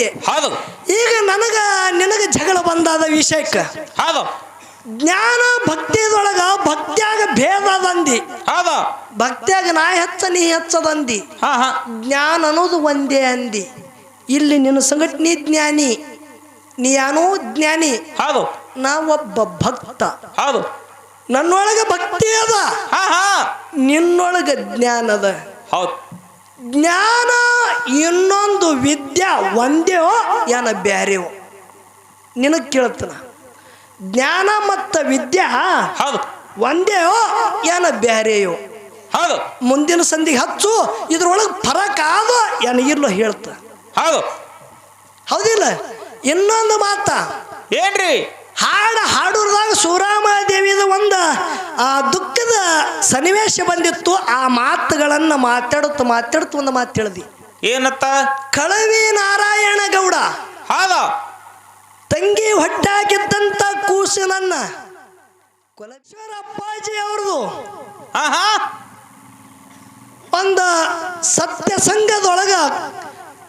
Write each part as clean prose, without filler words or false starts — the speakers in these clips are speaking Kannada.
ಮುಗಿತೆ. ಹೌದು. ಈಗ ನಿನಗ ಜಗಳ ಬಂದಾದ ವಿಷಯಕ್ಕೆ ಹೌದು. ಜ್ಞಾನ ಭಕ್ತಿದೊಳಗ ಭಕ್ತಿಯಾಗ ಭೇದ ಅದಂದಿ. ಹೌದು. ಭಕ್ತಿಯಾಗ ನಾ ಹೆಚ್ಚ ನೀ ಹೆಚ್ಚದಂದಿ. ಹಾ ಹಾ. ಜ್ಞಾನ ಅನ್ನೋದು ಒಂದೇ ಅಂದಿ. ಇಲ್ಲಿ ನಿನ್ನ ಸಂಗಟ ನೀ ಜ್ಞಾನಿ, ನೀ ಯಾನೋ ಜ್ಞಾನಿ. ಹೌದು. ನಾ ಒಬ್ಬ ಭಕ್ತ. ಹೌದು. ನನ್ನೊಳಗ ಭಕ್ತಿ ಅದ, ಹಾ ಹಾ. ನಿನ್ನೊಳಗ ಜ್ಞಾನ ಅದ. ಹೌದು. ಜ್ಞಾನ ಇನ್ನೊಂದು ವಿದ್ಯಾ ಒಂದೇವೋ ಏನ ಬ್ಯಾರೆವೋ ನಿನಗೆ ಕೇಳ್ತಾನ. ಜ್ಞಾನ ಮತ್ತು ವಿದ್ಯಾ ಹೌದು ಒಂದೇವೋ ಏನ ಬ್ಯಾರೆಯೋ? ಹೌದು. ಮುಂದಿನ ಸಂಧಿಗೆ ಹಚ್ಚು, ಇದ್ರೊಳಗೆ ಫರಕ್ ಆದ ಏನ ಇಲ್ಲೋ ಹೇಳ್ತ. ಹೌದು. ಹೌದಿಲ್ಲ? ಇನ್ನೊಂದು ಮಾತ ಏನ್ರಿ? ಹಾಡೂರದಾಗ ಸೂರಾಮಾದೇವಿದ ಒಂದು ದುಃಖದ ಸನ್ನಿವೇಶ ಬಂದಿತ್ತು. ಆ ಮಾತುಗಳನ್ನು ಮಾತಾಡುತ್ತ ಒಂದು ಮಾತು ಹೇಳ್ದಿ. ಏನತ್ತ? ಕಳವಿ ನಾರಾಯಣ ಗೌಡ ಹೌದು. ತಂಗಿ ಹೊಟ್ಟಾಗಿದ್ದಂತ ಕೂಸಿನನ್ನ ಕೊಲೇಶ್ವರ ಅಪ್ಪಾಜಿ ಅವ್ರದು ಹಾ ಹಾ. ಒಂದು ಸತ್ಯ ಸಂಘದೊಳಗ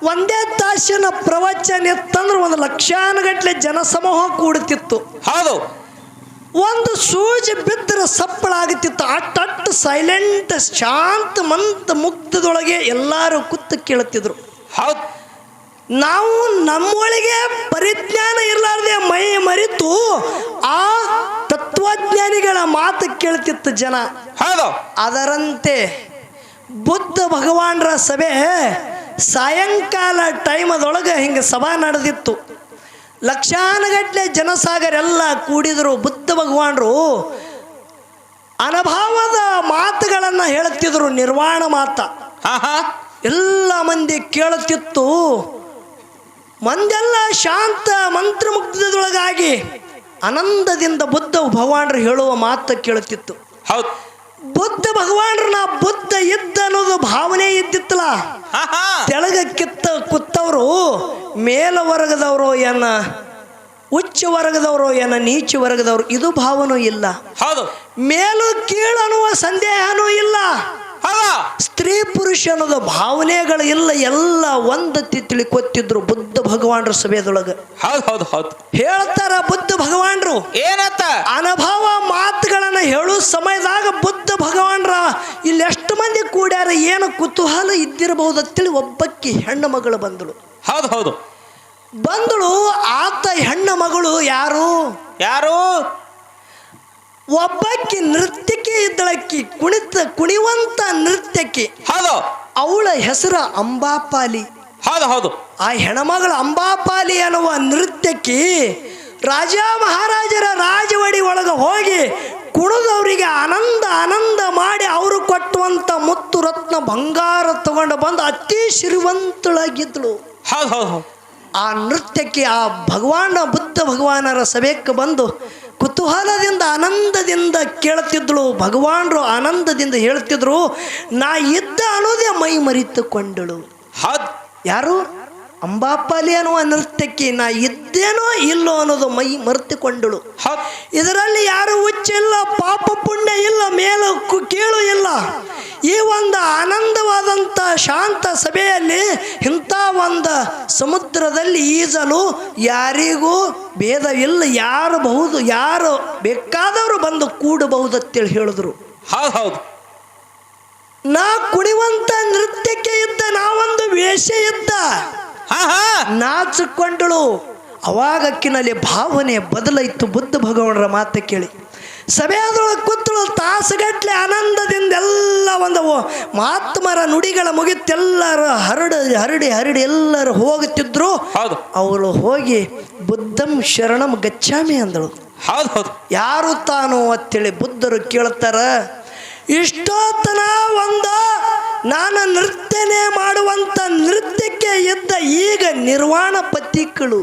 ಒಂದೇ ತಾಸಿನ ಪ್ರವಚನ ಇತ್ತಂದ್ರೆ ಒಂದು ಲಕ್ಷಾನುಗಟ್ಲೆ ಜನಸಮೂಹ ಕೂಡುತ್ತಿತ್ತು. ಹೌದು. ಒಂದು ಸೂಜಿ ಬಿದ್ದರೆ ಸಪ್ಪಳಾಗುತ್ತಿತ್ತು. ಅಟ್ಟು ಸೈಲೆಂಟ್ ಶಾಂತ ಮಂತ ಮುಕ್ತದೊಳಗೆ ಎಲ್ಲರೂ ಕೂತು ಕೇಳುತ್ತಿದ್ರು. ಹೌದು. ನಾವು ನಮ್ಮೊಳಗೆ ಪರಿಜ್ಞಾನ ಇರಲಾರ್ದೆ ಮೈ ಮರಿತು ಆ ತತ್ವಜ್ಞಾನಿಗಳ ಮಾತು ಕೇಳ್ತಿತ್ತು ಜನ. ಹೌದು. ಅದರಂತೆ ಬುದ್ಧ ಭಗವಾನರ ಸಭೆ ಸಾಯಂಕಾಲ ಟೈಮದೊಳಗೆ ಹಿಂಗೆ ಸಭಾ ನಡೆದಿತ್ತು. ಲಕ್ಷಾನುಗಟ್ಲೆ ಜನಸಾಗರ ಎಲ್ಲ ಕೂಡಿದರು. ಬುದ್ಧ ಭಗವಾನರು ಅನುಭವದ ಮಾತುಗಳನ್ನು ಹೇಳುತ್ತಿದ್ರು, ನಿರ್ವಾಣ ಮಾತ. ಎಲ್ಲ ಮಂದಿ ಕೇಳುತ್ತಿತ್ತು. ಮಂದೆಲ್ಲ ಶಾಂತ ಮಂತ್ರಮುಗ್ಧದೊಳಗಾಗಿ ಆನಂದದಿಂದ ಬುದ್ಧ ಭಗವಾನರು ಹೇಳುವ ಮಾತು ಕೇಳುತ್ತಿತ್ತು. ಹೌದು. ಬುದ್ಧ ಭಗವಾನರು ನಾ ಬುದ್ಧ ಇದ್ದ ಅನ್ನೋದು ಭಾವನೆ ಇದ್ದಿತ್ತಲ್ಲ. ತೆಳಗ ಕೂತವರು ಮೇಲ ವರ್ಗದವರು ಏನ ಉಚ್ಚ ವರ್ಗದವರು ಏನ ನೀಚ ವರ್ಗದವರು ಇದು ಭಾವನೂ ಇಲ್ಲ. ಹೌದು. ಮೇಲು ಕೀಳು ಅನ್ನುವ ಸಂದೇಹನೂ ಇಲ್ಲ. ಸ್ತ್ರೀ ಪುರುಷ ಅನ್ನೋದು ಭಾವನೆಗಳು ಇಲ್ಲ. ಎಲ್ಲ ಒಂದತಿ ತಿಳ್ಕೊತಿದ್ರು ಬುದ್ಧ ಭಗವಾನರ ಸಭೆದೊಳಗೆ. ಹೌದು ಹೌದು ಹೌದು. ಹೇಳ್ತಾರ ಬುದ್ಧ ಭಗವಾನರು ಏನತ್ತ ಅನುಭವ ಮಾತುಗಳನ್ನ ಹೇಳೋ ಸಮಯದಾಗ ಬುದ್ಧ ಭಗವಾನರ ಇಲ್ಲಿ ಎಷ್ಟು ಮಂದಿ ಕೂಡ್ಯಾರ, ಏನು ಕುತೂಹಲ ಇದ್ದಿರಬಹುದು ಅಂತೇಳಿ ಒಬ್ಬಕ್ಕಿ ಹೆಣ್ಣು ಮಗಳು ಬಂದಳು. ಹೌದು ಹೌದು ಬಂದಳು. ಆತ ಹೆಣ್ಣು ಮಗಳು ಯಾರು? ಒಬ್ಬಕ್ಕಿ ನೃತ್ಯಕ್ಕೆ ಇದ್ದಳಕ್ಕಿ, ಕುಣಿವಂತ ನೃತ್ಯಕ್ಕೆ. ಹೌದು. ಅವಳ ಹೆಸರು ಅಂಬಾಪಾಲಿ. ಹೌದು ಹೌದು. ಆ ಹೆಣ್ಮಗಳು ಅಂಬಾಪಾಲಿ ಅನ್ನುವ ನೃತ್ಯಕ್ಕೆ ರಾಜ ಮಹಾರಾಜರ ರಾಜವಾಡಿ ಒಳಗೆ ಹೋಗಿ ಕುಣಿದವರಿಗೆ ಆನಂದ ಮಾಡಿ ಅವರು ಕೊಟ್ಟುವಂತ ಮುತ್ತು ರತ್ನ ಬಂಗಾರ ತಗೊಂಡು ಬಂದು ಅತಿ ಶ್ರೀಮಂತಳಾಗಿದ್ದಳು. ಹೌದು ಹೌದು. ಆ ನೃತ್ಯಕ್ಕೆ ಆ ಬುದ್ಧ ಭಗವಾನರ ಸಭೆಗೆ ಬಂದು ಕುತೂಹಲದಿಂದ ಆನಂದದಿಂದ ಕೇಳುತ್ತಿದ್ದಳು. ಭಗವಾನರು ಆನಂದದಿಂದ ಹೇಳ್ತಿದ್ರು. ನಾ ಇದ್ದ ಅನ್ನೋದೇ ಮೈ ಮರಿತುಕೊಂಡಳು. ಯಾರು? ಅಂಬಾಪಾಲಿ ಅನ್ನುವ ನೃತ್ಯಕ್ಕೆ ನಾ ಇದ್ದೇನೋ ಇಲ್ಲೋ ಅನ್ನೋದು ಮೈ ಮರೆತುಕೊಂಡಳು. ಇದರಲ್ಲಿ ಯಾರು ಹುಚ್ಚಿಲ್ಲ, ಪಾಪ ಪುಣ್ಯ ಇಲ್ಲ, ಮೇಲು ಕೀಳು ಇಲ್ಲ. ಈ ಒಂದು ಆನಂದವಾದಂಥ ಶಾಂತ ಸಭೆಯಲ್ಲಿ ಇಂಥ ಒಂದು ಸಮುದ್ರದಲ್ಲಿ ಈಜಲು ಯಾರಿಗೂ ಭೇದವಿಲ್ಲ. ಯಾರು ಬೇಕಾದವರು ಬಂದು ಕೂಡಬಹುದು ಅಂತೇಳಿ ಹೇಳಿದ್ರು. ಹೌದು. ನಾ ಕುಣಿವಂತ ನೃತ್ಯಕ್ಕೆ ಇದ್ದ ನಾವೊಂದು ವೇಷ ಇದ್ದ ನಾಚಿಕೊಂಡಳು. ಅವಾಗ ಅಕ್ಕಿನಲ್ಲಿ ಭಾವನೆ ಬದಲಾಯಿತು. ಬುದ್ಧ ಭಗವಾನರ ಮಾತು ಕೇಳಿ ಸಭೆಯದೊಳಗೆ ಕೂತಳು. ತಾಸುಗಟ್ಲೆ ಆನಂದದಿಂದ ಎಲ್ಲ ಒಂದು ಮಹಾತ್ಮರ ನುಡಿಗಳ ಮುಗಿತೆಲ್ಲರೂ ಹರಡಿ ಎಲ್ಲರೂ ಹೋಗುತ್ತಿದ್ರು. ಅವಳು ಹೋಗಿ ಬುದ್ಧಂ ಶರಣಂ ಗಚ್ಚಾಮಿ ಅಂದಳು. ಯಾರು ತಾನು ಅಂತೇಳಿ ಬುದ್ಧರು ಕೇಳ್ತಾರ. ಇಷ್ಟೊತ್ತನ ನಾನು ನೃತ್ಯನೇ ಮಾಡುವಂತ ನೃತ್ಯಕ್ಕೆ ಇದ್ದ ಈಗ ನಿರ್ವಾಣ ಪತಿಗಳು.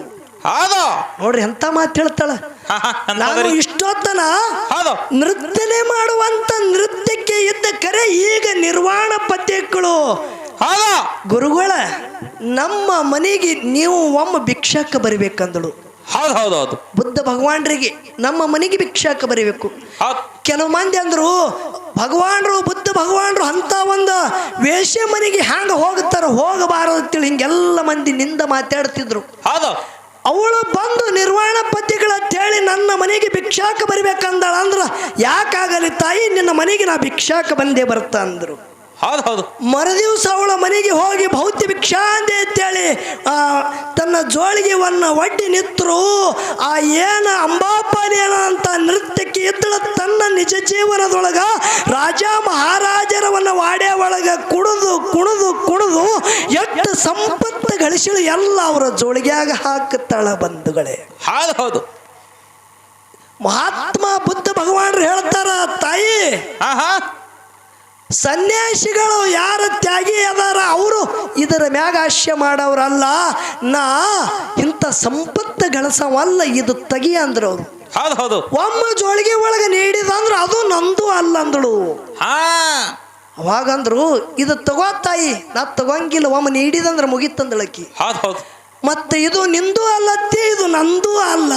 ನೋಡ್ರಿ ಎಂತ ಮಾತು ಹೇಳ್ತಾಳ. ನಾನು ಇಷ್ಟೊತ್ತನ ನೃತ್ಯನೇ ಮಾಡುವಂತ ನೃತ್ಯಕ್ಕೆ ಇದ್ದ ಕರೆ ಈಗ ನಿರ್ವಾಣ ಪತಿಗಳು. ಗುರುಗಳ ನಮ್ಮ ಮನೆಗೆ ನೀವು ಒಮ್ಮೆ ಭಿಕ್ಷಾಕ ಬರಬೇಕಂದಳು. ಹೌದೌದು. ಬುದ್ಧ ಭಗವಾನರಿಗೆ ನಮ್ಮ ಮನೆಗೆ ಭಿಕ್ಷಾಕ ಬರಬೇಕು. ಕೆಲವು ಮಂದಿ ಅಂದ್ರು ಭಗವಾನರು ಬುದ್ಧ ಭಗವಾನರು ಅಂತ ಒಂದು ವೇಶ್ಯ ಮನೆಗೆ ಹ್ಯಾಂಗ ಹೋಗ್ತಾರ ಹೋಗಬಾರದು ಅಂತೇಳಿ ಹಿಂಗೆಲ್ಲ ಮಂದಿ ನಿಂದ ಮಾತಾಡ್ತಿದ್ರು. ಹೌದು. ಅವಳು ಬಂದು ನಿರ್ವಾಣ ಪದ್ಯಗಳ ಹೇಳಿ ನನ್ನ ಮನೆಗೆ ಭಿಕ್ಷಾಕ ಬರಬೇಕಂದಳ. ಅಂದ್ರ ಯಾಕಾಗಲಿ ತಾಯಿ, ನಿನ್ನ ಮನೆಗೆ ನಾ ಭಿಕ್ಷಾಕ ಬಂದೇ ಬರ್ತ ಅಂದ್ರು. ಹೌದು ಹೌದು. ಮರುದಿವ್ಸ ಅವಳ ಮನೆಗೆ ಹೋಗಿ ಭೌತ್ಯ ಭಿಕ್ಷಾ ಅಂದೆ ಅಂತೇಳಿ ತನ್ನ ಜೋಳಿಗೆವನ್ನ ಒಡ್ಡಿ ನಿಂತರು. ಆ ಏನ ಅಂಬಾಪಾನೇನ ಅಂತ ನೃತ್ಯಕ್ಕೆ ಎದ್ದಳ ತನ್ನ ನಿಜ ಜೀವನದೊಳಗ ರಾಜ ಮಹಾರಾಜರವನ್ನ ವಾಡೆ ಒಳಗ ಕುಣಿದು ಕುಣಿದು ಕುಣಿದು ಎಷ್ಟು ಸಂಪತ್ತು ಗಳಿಸಿಳು ಎಲ್ಲ ಅವರ ಜೋಳಿಗೆಯಾಗ ಹಾಕುತ್ತಾಳ ಬಂಧುಗಳೇ. ಹೌದು ಹೌದು. ಮಹಾತ್ಮ ಬುದ್ಧ ಭಗವಾನರು ಹೇಳ್ತಾರ, ತಾಯಿ ಸನ್ಯಾಸಿಗಳು ಯಾರ ತ್ಯಾಗಿ ಅದಾರ ಅವರು ಇದರ ಮ್ಯಾಗ ಆಶ್ಯ ಮಾಡವ್ರಲ್ಲ, ನಾ ಇಂಥ ಸಂಪತ್ತು ಗಳಿಸವಲ್ಲ, ಇದು ತಗಿ ಅಂದ್ರು ಅವರು. ಹೌದು ಹೌದು. ಒಮ್ಮ ಜೋಳಿಗೆ ಒಳಗೆ ನೀಡಿದಂದ್ರ ಅದು ನಂದು ಅಲ್ಲ ಅಂದಳು. ಅವಾಗಂದ್ರು, ಇದು ತಗೋ ತಾಯಿ, ನಾ ತಗೋಂಗಿಲ್ಲ, ಒಮ್ಮ ನೀಡಿದಂದ್ರ ಮುಗಿತಂದಳಕಿ. ಹೌದು ಹೌದು. ಮತ್ತೆ ಇದು ನಿಂದು ಅಲ್ಲತ್ತೆ, ಇದು ನಂದು ಅಲ್ಲ,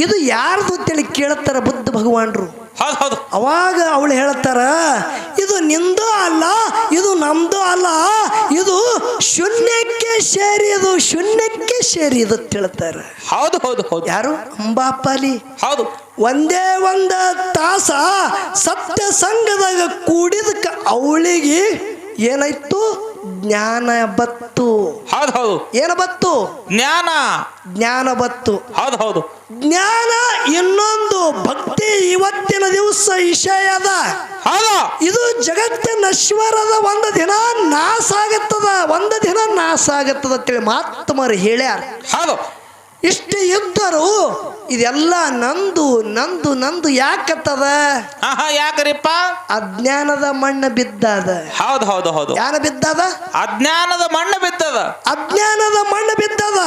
ಇದು ಯಾರ್ದು ಅಂತೇಳಿ ಕೇಳ್ತಾರ ಬುದ್ಧ ಭಗವಾನರು. ಹೌದು ಹೌದು. ಅವಾಗ ಅವಳು ಹೇಳ್ತಾರ, ಇದು ನಿಂದು ಅಲ್ಲ, ಇದು ನಮ್ದು ಅಲ್ಲ, ಇದು ಶೂನ್ಯಕ್ಕೆ ಸೇರಿದು, ಶೂನ್ಯಕ್ಕೆ ಸೇರಿದು ಅಂತ ಹೇಳ್ತಾರ. ಹೌದು ಹೌದು ಹೌದು. ಯಾರು? ಅಂಬಾಪಾಲಿ. ಹೌದು. ಒಂದೇ ಒಂದ ತಾಸ ಸತ್ಯ ಸಂಘದಾಗ ಕೂಡಿದಕ್ಕ ಅವಳಿಗೆ ಏನಾಯ್ತು? ಜ್ಞಾನ ಬತ್ತು. ಹೌದು ಹೌದು. ಏನ ಬತ್ತು? ಜ್ಞಾನ. ಜ್ಞಾನ ಬತ್ತು. ಹೌದು ಹೌದು. ಜ್ಞಾನ ಇನ್ನೊಂದು ಭಕ್ತಿ ಇವತ್ತಿನ ದಿವಸ ವಿಷಯದ. ಹೌದು. ಇದು ಜಗತ್ತಿನ ನಶ್ವರದ ಒಂದು ದಿನ ನಾಶ ಆಗತ್ತದ, ಒಂದು ದಿನ ನಾಶ ಆಗತ್ತದ ಅಂತೇಳಿ ಮಹಾತ್ಮರು ಹೇಳ್ಯಾರ. ಹೌದು. ಇಷ್ಟು ಇದ್ದರು ಇದೆಲ್ಲ ನಂದು ನಂದು ನಂದು ಯಾಕತ್ತದ? ಯಾಕರಿಪ್ಪ? ಅಜ್ಞಾನದ ಮಣ್ಣು ಬಿದ್ದದ. ಹೌದು ಹೌದು ಹೌದು. ಯಾನ ಬಿದ್ದದ? ಅಜ್ಞಾನದ ಮಣ್ಣು ಬಿದ್ದದ. ಅಜ್ಞಾನದ ಮಣ್ಣು ಬಿದ್ದದ.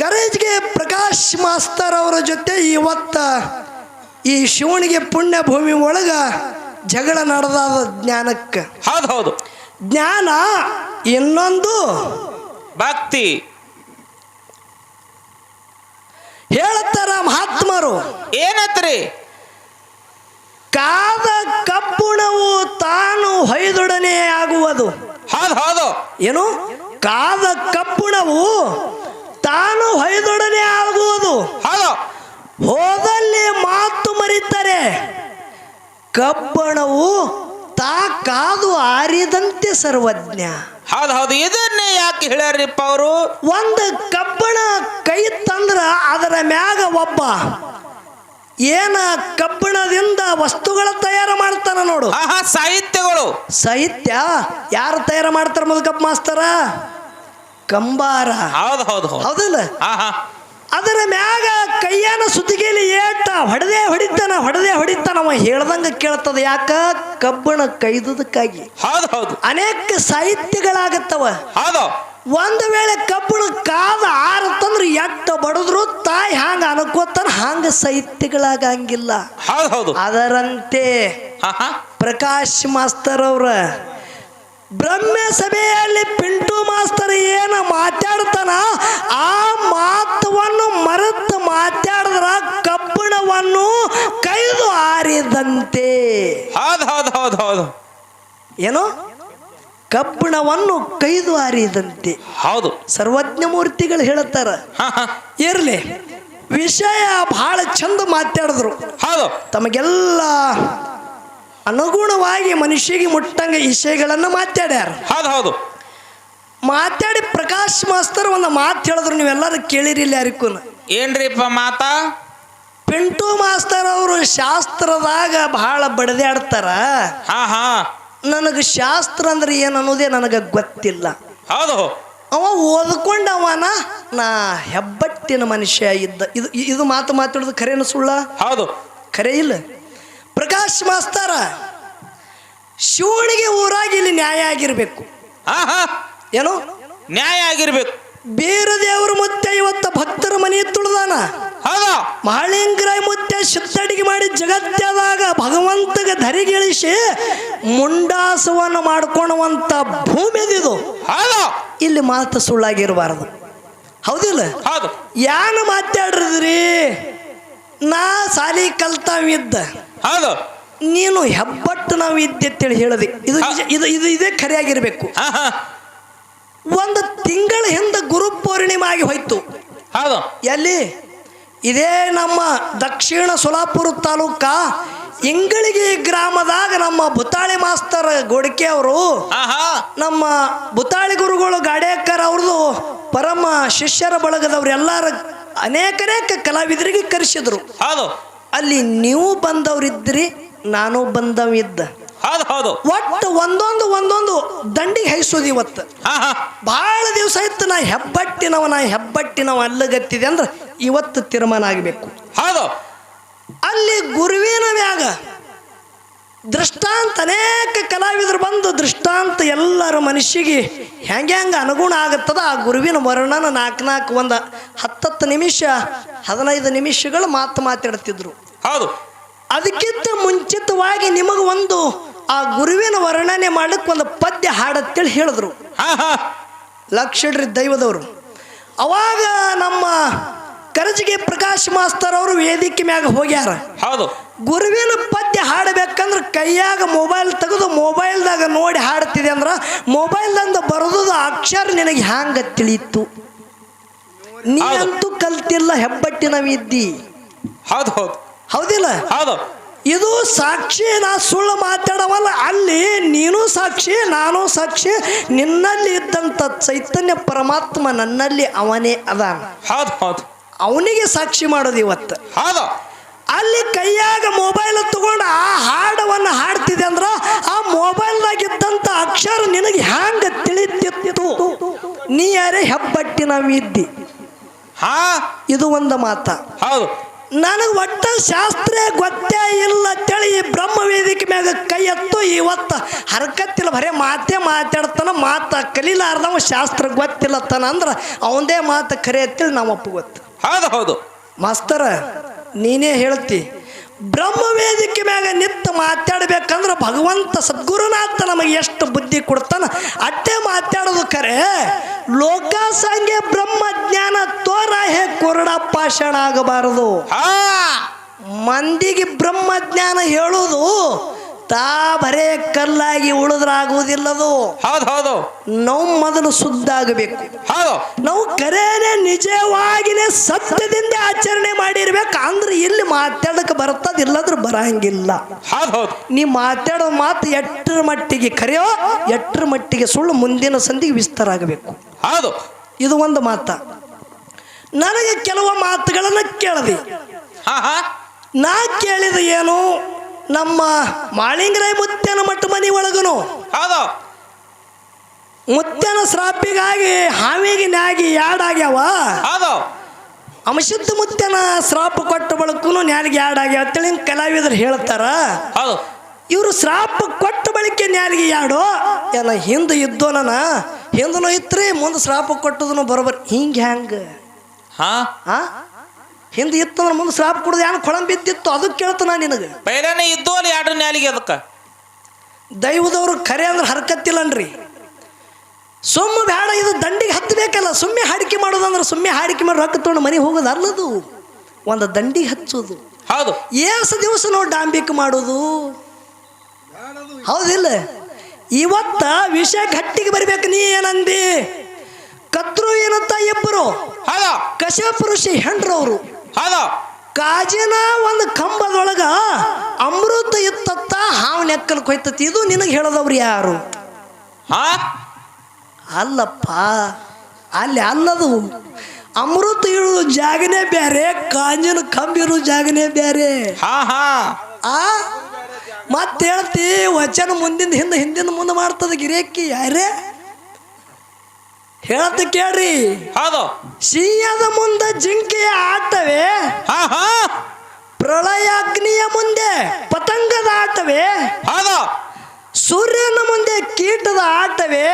ಕರೇಜ್ಗೆ ಪ್ರಕಾಶ್ ಮಾಸ್ತರ್ ಅವರ ಜೊತೆ ಇವತ್ತ ಈ ಶಿವನಿಗೆ ಪುಣ್ಯ ಭೂಮಿ ಒಳಗ ಜಗಳ ನಡೆದಾದ ಜ್ಞಾನಕ್ಕೆ. ಹೌದು ಹೌದು. ಜ್ಞಾನ ಇನ್ನೊಂದು ಭಕ್ತಿ. ಹೇಳ್ತಾರ ಮಹಾತ್ಮರು. ಏನತ್ರಿ? ಕಾದ ಕಬ್ಬುಣವು ತಾನು ಹೊಯ್ದೊಡನೆ ಆಗುವುದು. ಹೌದು ಹೌದು. ಏನು? ಕಾದ ಕಬ್ಬುಣವು ತಾನು ಹೊಯ್ದೊಡನೆ ಆಗುವುದು. ಹೌದು. ಹೋದಲ್ಲಿ ಮಾತು ಮರಿತಾರೆ. ಕಬ್ಬಣವು ತಾ ಕಾದು ಆರಿದಂತೆ ಸರ್ವಜ್ಞ. ಹೌದು ಹೌದು. ಇದನ್ನೇ ಯಾಕೆ ಹೇಳ್ಯಾರಿಪ್ಪ ಅವರು? ಒಂದು ಕಬ್ಬಣ ಕೈ ತಂದ್ರ ಅದರ ಮ್ಯಾಗ ಒಬ್ಬ ಏನ ಕಬ್ಬಣದಿಂದ ವಸ್ತುಗಳ ತಯಾರು ಮಾಡ್ತಾನ ನೋಡು. ಸಾಹಿತ್ಯಗಳು. ಸಾಹಿತ್ಯ ಯಾರು ತಯಾರು ಮಾಡ್ತಾರ? ಮುದುಕಪ್ಪ ಮಾಸ್ತರ, ಕಂಬಾರ. ಹೌದು ಹೌದು. ಹೌದಲ್ಲ? ಅದರ ಮ್ಯಾಗ ಕೈಯನ ಸುತ್ತಿಗೆಲಿ ಏಟ ಹೊಡೆದೇ ಹೊಡಿತಾನ. ಅವ ಹೇಳ್ದಂಗ ಕೇಳ್ತದ. ಯಾಕ? ಕಬ್ಬಣ ಕೈದುದಕ್ಕಾಗಿ. ಹೌದು ಹೌದು. ಅನೇಕ ಸಾಹಿತ್ಯಗಳಾಗತ್ತವ. ಹೌದು. ಒಂದು ವೇಳೆ ಕಬ್ಬಣ ಕಾದ ಆರತ್ತಂದ್ರೆ ಎಟ್ಟ ಬಡದ್ರು ತಾಯಿ ಹಾಂಗ ಅನ್ಕೋತಾನ, ಹಾಂಗ ಸಾಹಿತ್ಯಗಳಾಗಂಗಿಲ್ಲ. ಹೌದು ಹೌದು. ಅದರಂತೆ ಪ್ರಕಾಶ್ ಮಾಸ್ತರ್ ಅವ್ರ ಬ್ರಹ್ಮ ಸಭೆಯಲ್ಲಿ ಪಿಂಟು ಮಾಸ್ತರ್ ಏನ ಮಾತಾಡ್ತಾನ, ಆ ಮಾತವನ್ನು ಮರೆತು ಮಾತಾಡಿದ್ರ ಕಬ್ಬಣವನ್ನು ಕೈದು ಆರಿದಂತೆ. ಹೌದು ಹೌದು ಹೌದು ಹೌದು. ಏನು? ಕಬ್ಬಣವನ್ನು ಕೈದು ಆರಿದಂತೆ. ಹೌದು. ಸರ್ವಜ್ಞ ಮೂರ್ತಿಗಳು ಹೇಳುತ್ತಾರ. ಇರ್ಲಿ, ವಿಷಯ ಬಹಳ ಚಂದ ಮಾತಾಡಿದ್ರು. ಹೌದು. ತಮಗೆಲ್ಲ ಅನುಗುಣವಾಗಿ ಮನುಷ್ಯಗೆ ಮುಟ್ಟಂಗ ವಿಷಯಗಳನ್ನು ಮಾತಾಡ್ಯಾರ. ಹೌದು ಹೌದು. ಮಾತಾಡಿ ಪ್ರಕಾಶ್ ಮಾಸ್ತರ್ ಒಂದು ಮಾತು ಹೇಳಿದ್ರು, ನೀವೆಲ್ಲರೂ ಕೇಳಿರಿಲ್ಲ ಯಾರಿಗೂ. ಏನ್ರಿಪ್ಪ ಮಾತಾ? ಪಿಂಟು ಮಾಸ್ತರ್ ಅವರು ಶಾಸ್ತ್ರದಾಗ ಬಹಳ ಬಡದಾಡ್ತಾರ. ನನಗೆ ಶಾಸ್ತ್ರ ಅಂದ್ರೆ ಏನು ಅನ್ನೋದೇ ನನಗೆ ಗೊತ್ತಿಲ್ಲ. ಹೌದು. ಅವ ಓದ್ಕೊಂಡವನ ನಾ ಹೆಬ್ಬಟ್ಟಿನ ಮನುಷ್ಯ ಇದ್ದ. ಇದು ಮಾತು ಮಾತಾಡೋದು ಖರೇನ ಸುಳ್ಳ? ಹೌದು. ಖರೆ ಇಲ್ಲ. ಪ್ರಕಾಶ್ ಮಾಸ್ತರ ಶಿವನಿಗೆ ಊರಾಗಿ ಇಲ್ಲಿ ನ್ಯಾಯ ಆಗಿರ್ಬೇಕು. ಏನು ನ್ಯಾಯ ಆಗಿರ್ಬೇಕು? ಬೀರ ದೇವ್ರ ಮುತ್ತೆ ಇವತ್ತ ಭಕ್ತರ ಮನೆ ತುಳಿದಾನ. ಮಹಾಳಿಂಗರಾಯ ಮುತ್ತೆ ಸುತ್ತಡಿಗೆ ಮಾಡಿ ಜಗತ್ತದಾಗ ಭಗವಂತಗೆ ಧರಿಗಿಳಿಸಿ ಮುಂಡಾಸವನ್ನು ಮಾಡ್ಕೊಳ್ಳುವಂತ ಭೂಮಿ ಇದು. ಇಲ್ಲಿ ಮಾತು ಸುಳ್ಳಾಗಿರಬಾರದು. ಹೌದಿಲ್ಲ? ಹೌದು. ಯಾನ ಮಾತಾಡ್ರಿದ್ರಿ? ನಾ ಸಾಲಿ ಕಲ್ತಾವಿದ್ದ. ಹೌದು. ನೀನು ಹೆಬ್ಬಟ್ಟು ನಾವು ಇದ್ದೆತ್ತೇಳಿ ಹೇಳದೆ ಇದು ಇದು ಇದು ಇದೇ ಖರೆಯಾಗಿರ್ಬೇಕು. ಒಂದು ತಿಂಗಳ ಹಿಂದೆ ಗುರು ಪೌರ್ಣಿಮೆ ಆಗಿ ಹೋಯ್ತು. ಹೌದು. ಎಲ್ಲಿ? ಇದೇ ನಮ್ಮ ದಕ್ಷಿಣ ಸೋಲಾಪುರ ತಾಲೂಕ ಇಂಗಳಿಗೆ ಗ್ರಾಮದಾಗ ನಮ್ಮ ಬುತಾಳಿ ಮಾಸ್ತರ್ ಗೋಡಿಕೆ ಅವರು ನಮ್ಮ ಬುತಾಳಿ ಗುರುಗಳು ಗಾಡೇಕರ್ ಅವ್ರದ್ದು ಪರಮ ಶಿಷ್ಯರ ಬಳಗದವ್ರು ಎಲ್ಲಾರ ಅನೇಕ ಕಲಾವಿದರಿಗೆ ಕರೆಸಿದ್ರು. ಅಲ್ಲಿ ನೀವು ಬಂದವ್ರಿದ್ರಿ, ನಾನು ಬಂದವಿದ್ದ. ಒಟ್ಟು ಒಂದೊಂದು ದಂಡಿಗೆ ಹೈಸೋದು. ಇವತ್ತು ಬಹಳ ದಿವಸ ಆಯ್ತು ನಾ ಹೆಬ್ಬಟ್ಟಿನವ ಅಲ್ಲಗತ್ತಿದೆ ಅಂದ್ರೆ ಇವತ್ತು ತೀರ್ಮಾನ ಆಗಬೇಕು. ಅಲ್ಲಿ ಗುರುವಿನ ಮ್ಯಾಗ ದೃಷ್ಟಾಂತ ಅನೇಕ ಕಲಾವಿದರು ಬಂದು ದೃಷ್ಟಾಂತ ಎಲ್ಲರ ಮನುಷ್ಯಗೆ ಹೆಂಗೆ ಅನುಗುಣ ಆಗುತ್ತದ ಆ ಗುರುವಿನ ವರ್ಣನ 4 ಒಂದು 10 ನಿಮಿಷ 15 ನಿಮಿಷಗಳು ಮಾತಾಡ್ತಿದ್ರು. ಅದಕ್ಕಿಂತ ಮುಂಚಿತವಾಗಿ ನಿಮಗೆ ಒಂದು ಆ ಗುರುವಿನ ವರ್ಣನೆ ಮಾಡಕ್ಕೆ ಒಂದು ಪದ್ಯ ಹಾಡತ್ತೇಳಿ ಹೇಳಿದ್ರು. ಲಕ್ಷಡ್ರಿ ದೈವದವರು. ಅವಾಗ ನಮ್ಮ ಕರಜಿಗೆ ಪ್ರಕಾಶ್ ಮಾಸ್ತರ್ ಅವರು ವೇದಿಕೆ ಮ್ಯಾಗ ಹೋಗ್ಯಾರ. ಗುರುವಿನ ಪದ್ಯ ಹಾಡಬೇಕಂದ್ರೆ ಕೈಯಾಗ ಮೊಬೈಲ್ ತೆಗೆದು ಮೊಬೈಲ್ದಾಗ ನೋಡಿ ಹಾಡ್ತಿದೆ ಅಂದ್ರ ಮೊಬೈಲ್ದಂದ ಬರೋದು ಅಕ್ಷರ ನಿನಗೆ ಹ್ಯಾಂಗ ತಿಳಿಯಿತು? ನೀನಂತೂ ಕಲ್ತಿಲ್ಲ, ಹೆಬ್ಬಟ್ಟಿನವಿದ್ದಿ. ಹೌದಿಲ್ಲ? ಇದು ಸಾಕ್ಷಿ, ನಾ ಸುಳ್ಳು ಮಾತಾಡವಲ್ಲ. ಅಲ್ಲಿ ನೀನು ಸಾಕ್ಷಿ, ನಾನು ಸಾಕ್ಷಿ. ನಿನ್ನಲ್ಲಿ ಇದ್ದಂಥ ಚೈತನ್ಯ ಪರಮಾತ್ಮ ನನ್ನಲ್ಲಿ ಅವನೇ ಅದಾನ. ಅವನಿಗೆ ಸಾಕ್ಷಿ ಮಾಡೋದು ಇವತ್ತು. ಅಲ್ಲಿ ಕೈಯಾಗ ಮೊಬೈಲ್ ತಗೊಂಡು ಆ ಹಾಡವನ್ನು ಹಾಡ್ತಿದೆ ಅಂದ್ರ ಆ ಮೊಬೈಲ್ದಾಗ ಇದ್ದಂಥ ಅಕ್ಷರ ನಿನಗೆ ಹ್ಯಾಂಗ ತಿಳಿತಿತ್ತು? ನೀ ಯಾರೇ ಹೆಬ್ಬಟ್ಟಿನವಿದ್ದಿ. ಇದು ಒಂದು ಮಾತ. ನನಗೆ ಒಟ್ಟ ಶಾಸ್ತ್ರ ಗೊತ್ತೇ ಇಲ್ಲ ಅಂತೇಳಿ ಈ ಬ್ರಹ್ಮ ವೇದಿಕೆ ಮ್ಯಾಗ ಕೈ ಎತ್ತು ಇವತ್ತು ಹರಕತ್ತಿಲ್ಲ, ಬರೇ ಮಾತಾಡ್ತಾನ. ಕಲೀಲಾರ್ದವ ಶಾಸ್ತ್ರ ಗೊತ್ತಿಲ್ಲತ್ತಾನ ಅಂದ್ರೆ ಅವಂದೇ ಮಾತು ಖರೆ ಅಂತೇಳಿ ನಾವು ಒಪ್ಪುಗೊತ್ತು. ಹೌದು ಮಾಸ್ತರ, ನೀನೇ ಹೇಳ್ತಿ ಬ್ರಹ್ಮ ವೇದಿಕೆ ಮ್ಯಾಗ ನಿಂತು ಮಾತಾಡ್ಬೇಕಂದ್ರೆ ಭಗವಂತ ಸದ್ಗುರುನಾಥ ನಮಗೆ ಎಷ್ಟು ಬುದ್ಧಿ ಕೊಡ್ತಾನ ಅಟ್ಟೆ ಮಾತಾಡೋದು ಖರೆ. ಲೋಕ ಸಂಖ್ಯೆ ಬ್ರಹ್ಮ ಜ್ಞಾನ ತೋರ ಹೇ ಕೊರಡ ಪಾಷಾಣ ಆಗಬಾರದು. ಮಂದಿಗೆ ಬ್ರಹ್ಮ ಜ್ಞಾನ ಹೇಳುವುದು ತಾ ಬರೇ ಕಲ್ಲಾಗಿ ಉಳಿದ್ರಾಗುವುದಿಲ್ಲದು. ನಾವು ಮೊದಲು ಶುದ್ಧ ಆಗಬೇಕು. ನಾವು ಕರೇನೆ ನಿಜವಾಗಿನೇ ಸತ್ಯದಿಂದ ಆಚರಣೆ ಮಾಡಿರ್ಬೇಕು. ಅಂದ್ರೆ ಇಲ್ಲಿ ಮಾತಾಡಕ್ಕೆ ಬರ್ತದಿಲ್ಲದ್ರೆ ಬರಂಗಿಲ್ಲ. ನೀ ಮಾತಾಡೋ ಮಾತು ಎಟ್ಟರ ಮಟ್ಟಿಗೆ ಕರೆಯೋ, ಎಟ್ಟರ ಮಟ್ಟಿಗೆ ಸುಳ್ಳು, ಮುಂದಿನ ಸಂಧಿಗೆ ವಿಸ್ತಾರ ಆಗಬೇಕು. ಇದು ಒಂದು ಮಾತ. ನನಗೆ ಕೆಲವು ಮಾತುಗಳನ್ನು ಕೇಳದೆ. ನಾ ಕೇಳಿದ ಏನು, ನಮ್ಮ ಮಾಳಿಂಗರಾಯ ಮುತ್ಯನ ಮಠ ಮನಿ ಒಳಗನು ಮುತ್ಯನ ಶ್ರಾಪಿಗಾಗಿ ಹಾವಿಗೆ ನ್ಯಾಗಿ ಯಾಡಾಗ್ಯಾವ. ಅಂಶುದ್ಧ ಮುತ್ಯನ ಶ್ರಾಪ ಕೊಟ್ಟ ಬಳಕು ನ್ಯಾಲಿಗೆ ಯಾಡಾಗ್ಯಾವ ಅಂತೇಳಿ ಕಲಾವಿದರು ಹೇಳ್ತಾರ. ಇವರು ಶ್ರಾಪ ಕೊಟ್ಟ ಬಳಿಕೆ ನ್ಯಾಲಿಗೆ ಯಾಡೋ ಎಲ್ಲ ಹಿಂದೆ ಇದ್ದೋನ ಹಿಂದನೂ ಇತ್ರಿ, ಮುಂದೆ ಶ್ರಾಪ ಕೊಟ್ಟದನು ಬರೋಬರ್. ಹಿಂಗೆ ಹ್ಯಾಂಗ ಹಿಂದೆ ಇತ್ತಂದ್ರೆ ಮುಂದೆ ಶ್ರಾಪ ಕುಡ್ದು ಏನು ಕೊಳಂಬಿದ್ದಿತ್ತು ಅದು ಕೇಳ್ತಾನ ನಿನಗೆ. ಪೈಲಾನೆ ಇದ್ದು ಅಲ್ಲಿ ಎರಡು ನ್ಯಾಲಿಗೆ ಅದಕ್ಕೆ ದೈವದವ್ರು ಖರೆ ಅಂದ್ರೆ ಹರ್ಕತ್ತಿಲ್ಲನ್ರಿ. ಸುಮ್ಮ ಬೇಡ, ಇದು ದಂಡಿಗೆ ಹತ್ತಬೇಕಲ್ಲ. ಸುಮ್ಮನೆ ಹಾಡಿಕೆ ಮಾಡೋದಂದ್ರೆ ಸುಮ್ಮನೆ ಹಾಡಿಕೆ ಮಾಡಿ ರೊಕ್ಕ ತೊಗೊಂಡು ಮನೆಗೆ ಹೋಗೋದು ಅಲ್ಲದು, ಒಂದು ದಂಡಿಗೆ ಹಚ್ಚೋದು. ಏಸು ದಿವಸ ನಾವು ಡಾಂಬಿಕ್ ಮಾಡೋದು ಹೌದಿಲ್ಲ? ಇವತ್ತ ವಿಷಯ ಗಟ್ಟಿಗೆ ಬರ್ಬೇಕು. ನೀ ಏನಂದಿ? ಕತ್ರು ಏನಂತ ಇಬ್ಬರು ಕಶ್ಯಪ ಋಷಿ ಹೆಂಡ್ರವರು ಕಾಜಿನ ಒಂದು ಕಂಬದೊಳಗ ಅಮೃತ ಇತ್ತತ್ತ ಹಾವು ನೆಕ್ಕಲ್ಕ್ ಹೋಯ್ತತಿ. ಇದು ನಿನಗೆ ಹೇಳದವ್ರು ಯಾರು? ಅಲ್ಲಪ್ಪ, ಅಲ್ಲಿ ಅಲ್ಲದು. ಅಮೃತ ಇರೋದು ಜಾಗನೇ ಬೇರೆ, ಕಾಂಜಿನ ಕಂಬಿರೋ ಜಾಗನೇ ಬೇರೆ. ಮತ್ತೆ ಹೇಳ್ತಿ ವಚನ ಮುಂದಿಂದ ಹಿಂದೆ ಹಿಂದಿಂದ ಮುಂದೆ ಮಾಡ್ತದ ಗಿರೇಕಿ ಯಾರೇ ಹೇಳತ್ತ ಕೇಳ್ರಿ. ಸಿಂಹದ ಮುಂದೆ ಜಿಂಕೆಯ ಆಟವೇ, ಪ್ರಳಯ ಅಗ್ನಿಯ ಮುಂದೆ ಪತಂಗದ ಆಟವೇ, ಸೂರ್ಯನ ಮುಂದೆ ಕೀಟದ ಆಟವೇ,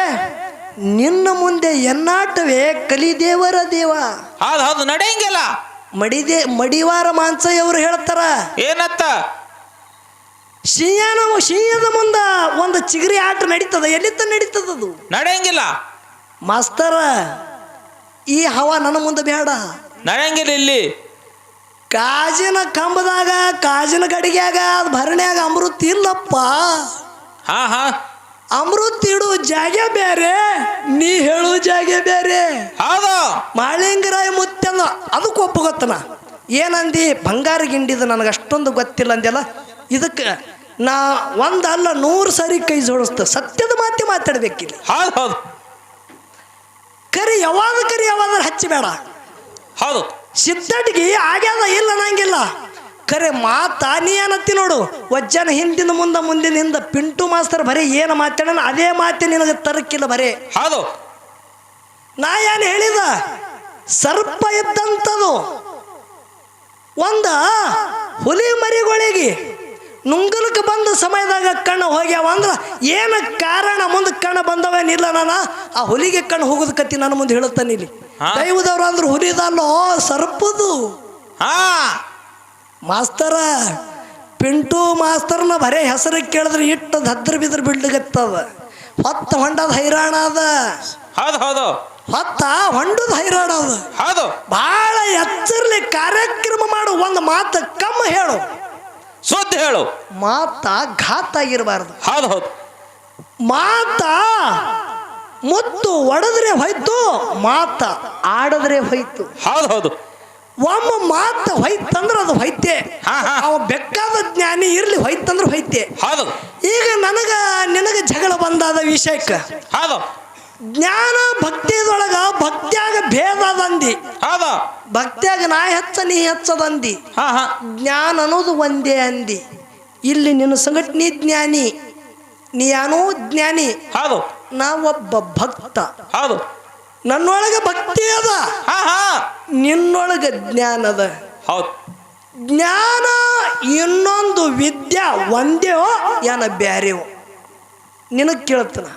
ನಿನ್ನ ಮುಂದೆ ಎನ್ನಾಟವೇ ಕಲಿದೇವರ ದೇವ. ನಡೆಯಂಗಿಲ್ಲ. ಮಡಿವಾರ ಮಾನ್ಸಯ್ಯವರು ಹೇಳ್ತಾರ ಏನತ್ತ? ಸಿಂಹದ ಮುಂದ ಒಂದು ಚಿಗರಿ ಆಟ ನಡೀತದ. ಎಲ್ಲಿತ್ತ ನಡೀತದದು? ನಡೆಯಂಗಿಲ್ಲ ಮಾಸ್ತರ. ಈ ಹವಾ ನನ್ನ ಮುಂದೆ ಬೇಡ, ನಡೆಯಂಗಿಲ್ಲ. ಇಲ್ಲಿ ಕಾಜಿನ ಕಂಬದಾಗ ಕಾಜಿನ ಗಡಿಗ್ಯಾಗ ಅದು ಭರಣ್ಯಾಗ ಅಮೃತ ಇಲ್ಲಪ್ಪ. ಹಾ ಹಾ ಅಮೃತ ಇಡು ಜಾಗ ಬೇರೆ, ನೀ ಹೇಳು ಜಾಗ ಬೇರೆ. ಹೌದು. ಮಾಳಿಂಗರಾಯ ಮುತ್ತೆಲ್ಲ ಅದಕ್ಕೆ ಒಪ್ಪಗೊತ್ತನ. ಏನಂದಿ ಬಂಗಾರ ಗಿಂಡಿದ ನನಗೆ ಅಷ್ಟೊಂದು ಗೊತ್ತಿಲ್ಲ ಅಂದೆಲ್ಲ. ಇದಕ್ಕೆ ನಾ ಒಂದಲ್ಲ 100 ಸಾರಿ ಕೈ ಜೋಡಿಸ್ತ. ಸತ್ಯದ ಮಾತಿ ಮಾತಾಡ್ಬೇಕಿಲ್ಲ. ಹೌದು ಹೌದು ಕರಿ ಯಾವಾದ್ರ ಹಚ್ಚಬೇಡ. ಹೌದು. ಸಿದ್ಧಟಿಗೆ ಆಗ್ಯಾದ ಇಲ್ಲ ಅನ್ನಂಗಿಲ್ಲ. ಕರೆ ಮಾತಾ ನೀ ಏನತ್ತಿ ನೋಡು. ವಜ್ಜನ ಹಿಂದಿನ ಮುಂದಿನ ಹಿಂದ ಪಿಂಟು ಮಾಸ್ತರ್ ಬರೀ ಏನು ಮಾತಾಡೋಣ ಅದೇ ಮಾತಿ ನಿನಗೆ ತರಕಿಲ್ಲ ಬರೇ. ಹೌದು. ನಾ ಏನು ಹೇಳಿದ ಸರ್ಪ ಇದ್ದಂಥದು ಒಂದ ಹುಲಿ ಮರಿಗಳಿಗೆ ನುಂಗಲಕ್ಕೆ ಬಂದ ಸಮಯದಾಗ ಕಣ್ಣು ಹೋಗ್ಯಾವ ಅಂದ್ರೆ ಏನು ಕಾರಣ ಮುಂದೆ ಕಣ್ಣು ಬಂದವೇನಿಲ್ಲ. ನಾನು ಆ ಹುಲಿಗೆ ಕಣ್ಣು ಹೋಗೋದು ಕತ್ತಿ ನನ್ನ ಮುಂದೆ ಹೇಳುತ್ತಾನೆ ಇಲ್ಲಿ. ದೈವದವ್ರು ಅಂದ್ರೆ ಹುಲಿದಲ್ಲೋ ಸರ್ಪದು. ಹಾ ಮಾಸ್ತರ ಪಿಂಟು ಮಾಸ್ತರ್ನ ಬರೇ ಹೆಸರು ಕೇಳಿದ್ರೆ ಇಟ್ಟು ಹದ್ರ ಬಿದ್ರ ಬಿಡ್ಲಿಗತ್ತದ. ಹೊತ್ತ ಹೊಂಡದ ಹೈರಾಣ ಅದ. ಹೌದು ಹೌದು ಹೊತ್ತ ಹೊಂಡದ ಹೈರಾಣ ಅದ. ಹೌದು. ಬಹಳ ಎಚ್ಚರ್ಲಿ ಕಾರ್ಯಕ್ರಮ ಮಾಡು. ಒಂದು ಮಾತು ಕಮ್ಮ ಹೇಳು, ಸುದ್ದಿ ಹೇಳು. ಮಾತ ಘಾತ ಆಗಿರಬಾರ್ದು. ಹೌದು ಹೌದು. ಮಾತ ಮುತ್ತು ಒಡೆದ್ರೆ ಹೋಯ್ತು, ಮಾತ ಆಡದ್ರೆ ಹೋಯ್ತು. ಹೌದು ಹೌದು. ಒಮ್ಮ ಮಾತ ಹೋಯ್ತಂದ್ರೆ ಅದು ಹೋಯ್ತೆ. ಅವ ಬೆಕ್ಕಾದ ಜ್ಞಾನಿ ಇರ್ಲಿ ಹೋಯ್ತಂದ್ರೆ ಹೋಯ್ತೆ. ಹೌದು. ಈಗ ನಿನಗೆ ಜಗಳ ಬಂದಾದ ವಿಷಯಕ್ಕೆ ಹೌದು. ಜ್ಞಾನ ಭಕ್ತಿದೊಳಗ ಭಕ್ತಿಯಾಗ ಭೇದ ಅದಂದಿ. ಹೌದು. ಭಕ್ತಿಯಾಗ ನಾ ಹೆಚ್ಚ ನೀ ಹೆಚ್ಚದಂದಿ. ಹಾ ಹಾ ಜ್ಞಾನ ಅನ್ನೋದು ಒಂದೇ ಅಂದಿ. ಇಲ್ಲಿ ನಿನ್ನ ಸಂಗಟ ನೀ ಜ್ಞಾನಿ, ನೀ ಯಾನೋ ಜ್ಞಾನಿ, ಹೌದು. ನಾ ಒಬ್ಬ ಭಕ್ತ. ಹೌದು. ನನ್ನೊಳಗೆ ಭಕ್ತಿ ಅದ, ಹಾ ಹಾ ನಿನ್ನೊಳಗೆ ಜ್ಞಾನ ಅದ. ಹೌದು. ಜ್ಞಾನ ಇನ್ನೊಂದು ವಿದ್ಯಾ ಒಂದೇವೋ ಏನ ಬ್ಯಾರೇವೋ ನಿನಗೆ ಕೇಳ್ತಾನ.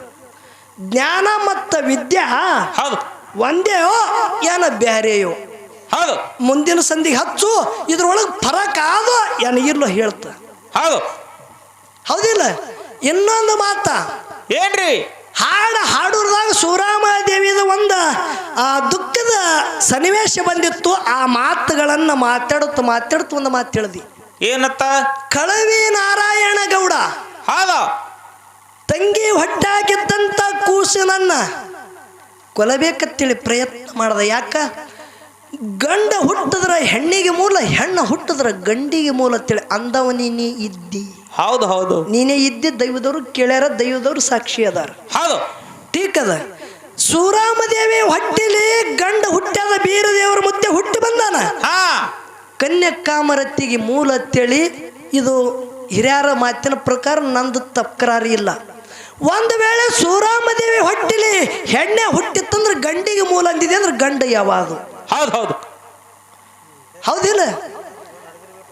ಜ್ಞಾನ ಮತ್ತು ವಿದ್ಯಾ ಹೌದು ಒಂದೇವೋ ಏನ ಬ್ಯಾರೇಯೋ. ಹೌದು. ಮುಂದಿನ ಸಂಧಿಗೆ ಹಚ್ಚು ಇದ್ರೊಳಗೆ ಫರಕ್ ಆದ ಏನ ಇಲ್ಲೋ ಹೇಳ್ತ. ಹೌದು. ಹೌದಿಲ್ಲ? ಇನ್ನೊಂದು ಮಾತ ಏನ್ರಿ? ಹಾಡೂರ್ದಾಗ ಸೂರಾಮದೇವಿದ ಒಂದು ದುಃಖದ ಸನ್ನಿವೇಶ ಬಂದಿತ್ತು. ಆ ಮಾತುಗಳನ್ನ ಮಾತಾಡುತ್ತ ಒಂದು ಮಾತು ಹೇಳ್ದಿ. ಏನತ್ತ? ಕಳವಿ ನಾರಾಯಣ ಗೌಡ ಹೌದು. ತಂಗಿ ಹೊಟ್ಟಾಗಿದ್ದಂಥ ಕೂಸಿನನ್ನ ಕೊಲ್ಲಬೇಕಂತೇಳಿ ಪ್ರಯತ್ನ ಮಾಡ್ದ. ಯಾಕ? ಗಂಡ ಹುಟ್ಟಿದ್ರ ಹೆಣ್ಣಿಗೆ ಮೂಲ, ಹೆಣ್ಣು ಹುಟ್ಟಿದ್ರ ಗಂಡಿಗೆ ಮೂಲ ಅಂತೇಳಿ ಅಂದವ ನೀನೇ ಇದ್ದಿ. ಹೌದು ಹೌದು. ನೀನೇ ಇದ್ದಿ. ದೈವದವ್ರು ಕೇಳ್ಯಾರ, ದೈವದವ್ರು ಸಾಕ್ಷಿ ಅದಾರ. ಹೌದು. ಟೀಕ್ ಅದ. ಸೂರಾಮದೇವಿ ಹೊಟ್ಟಿಲಿ ಗಂಡ ಹುಟ್ಟ್ಯಾದ, ಬೀರದೇವರ ಮುತ್ತೆ ಹುಟ್ಟಿ ಬಂದಾನ. ಹಾ ಕನ್ಯಕಾಮರತಿಗೆ ಮೂಲ ಅಂತೇಳಿ ಇದು ಹಿರಿಯರ ಮಾತಿನ ಪ್ರಕಾರ ನಂದು ತಕರಾರಿ ಇಲ್ಲ. ಒಂದು ವೇಳೆ ಸೂರಾಮದೇವಿ ಹೊಟ್ಟಿಲಿ ಹೆಣ್ಣೆ ಹುಟ್ಟಿತ್ತಂದ್ರೆ ಗಂಡಿಗೆ ಮೂಲ ಅಂದಿದೆ ಅಂದ್ರೆ ಗಂಡ ಯಾವುದು? ಹೌದು ಹೌದು. ಹೌದಿಲ್ಲ?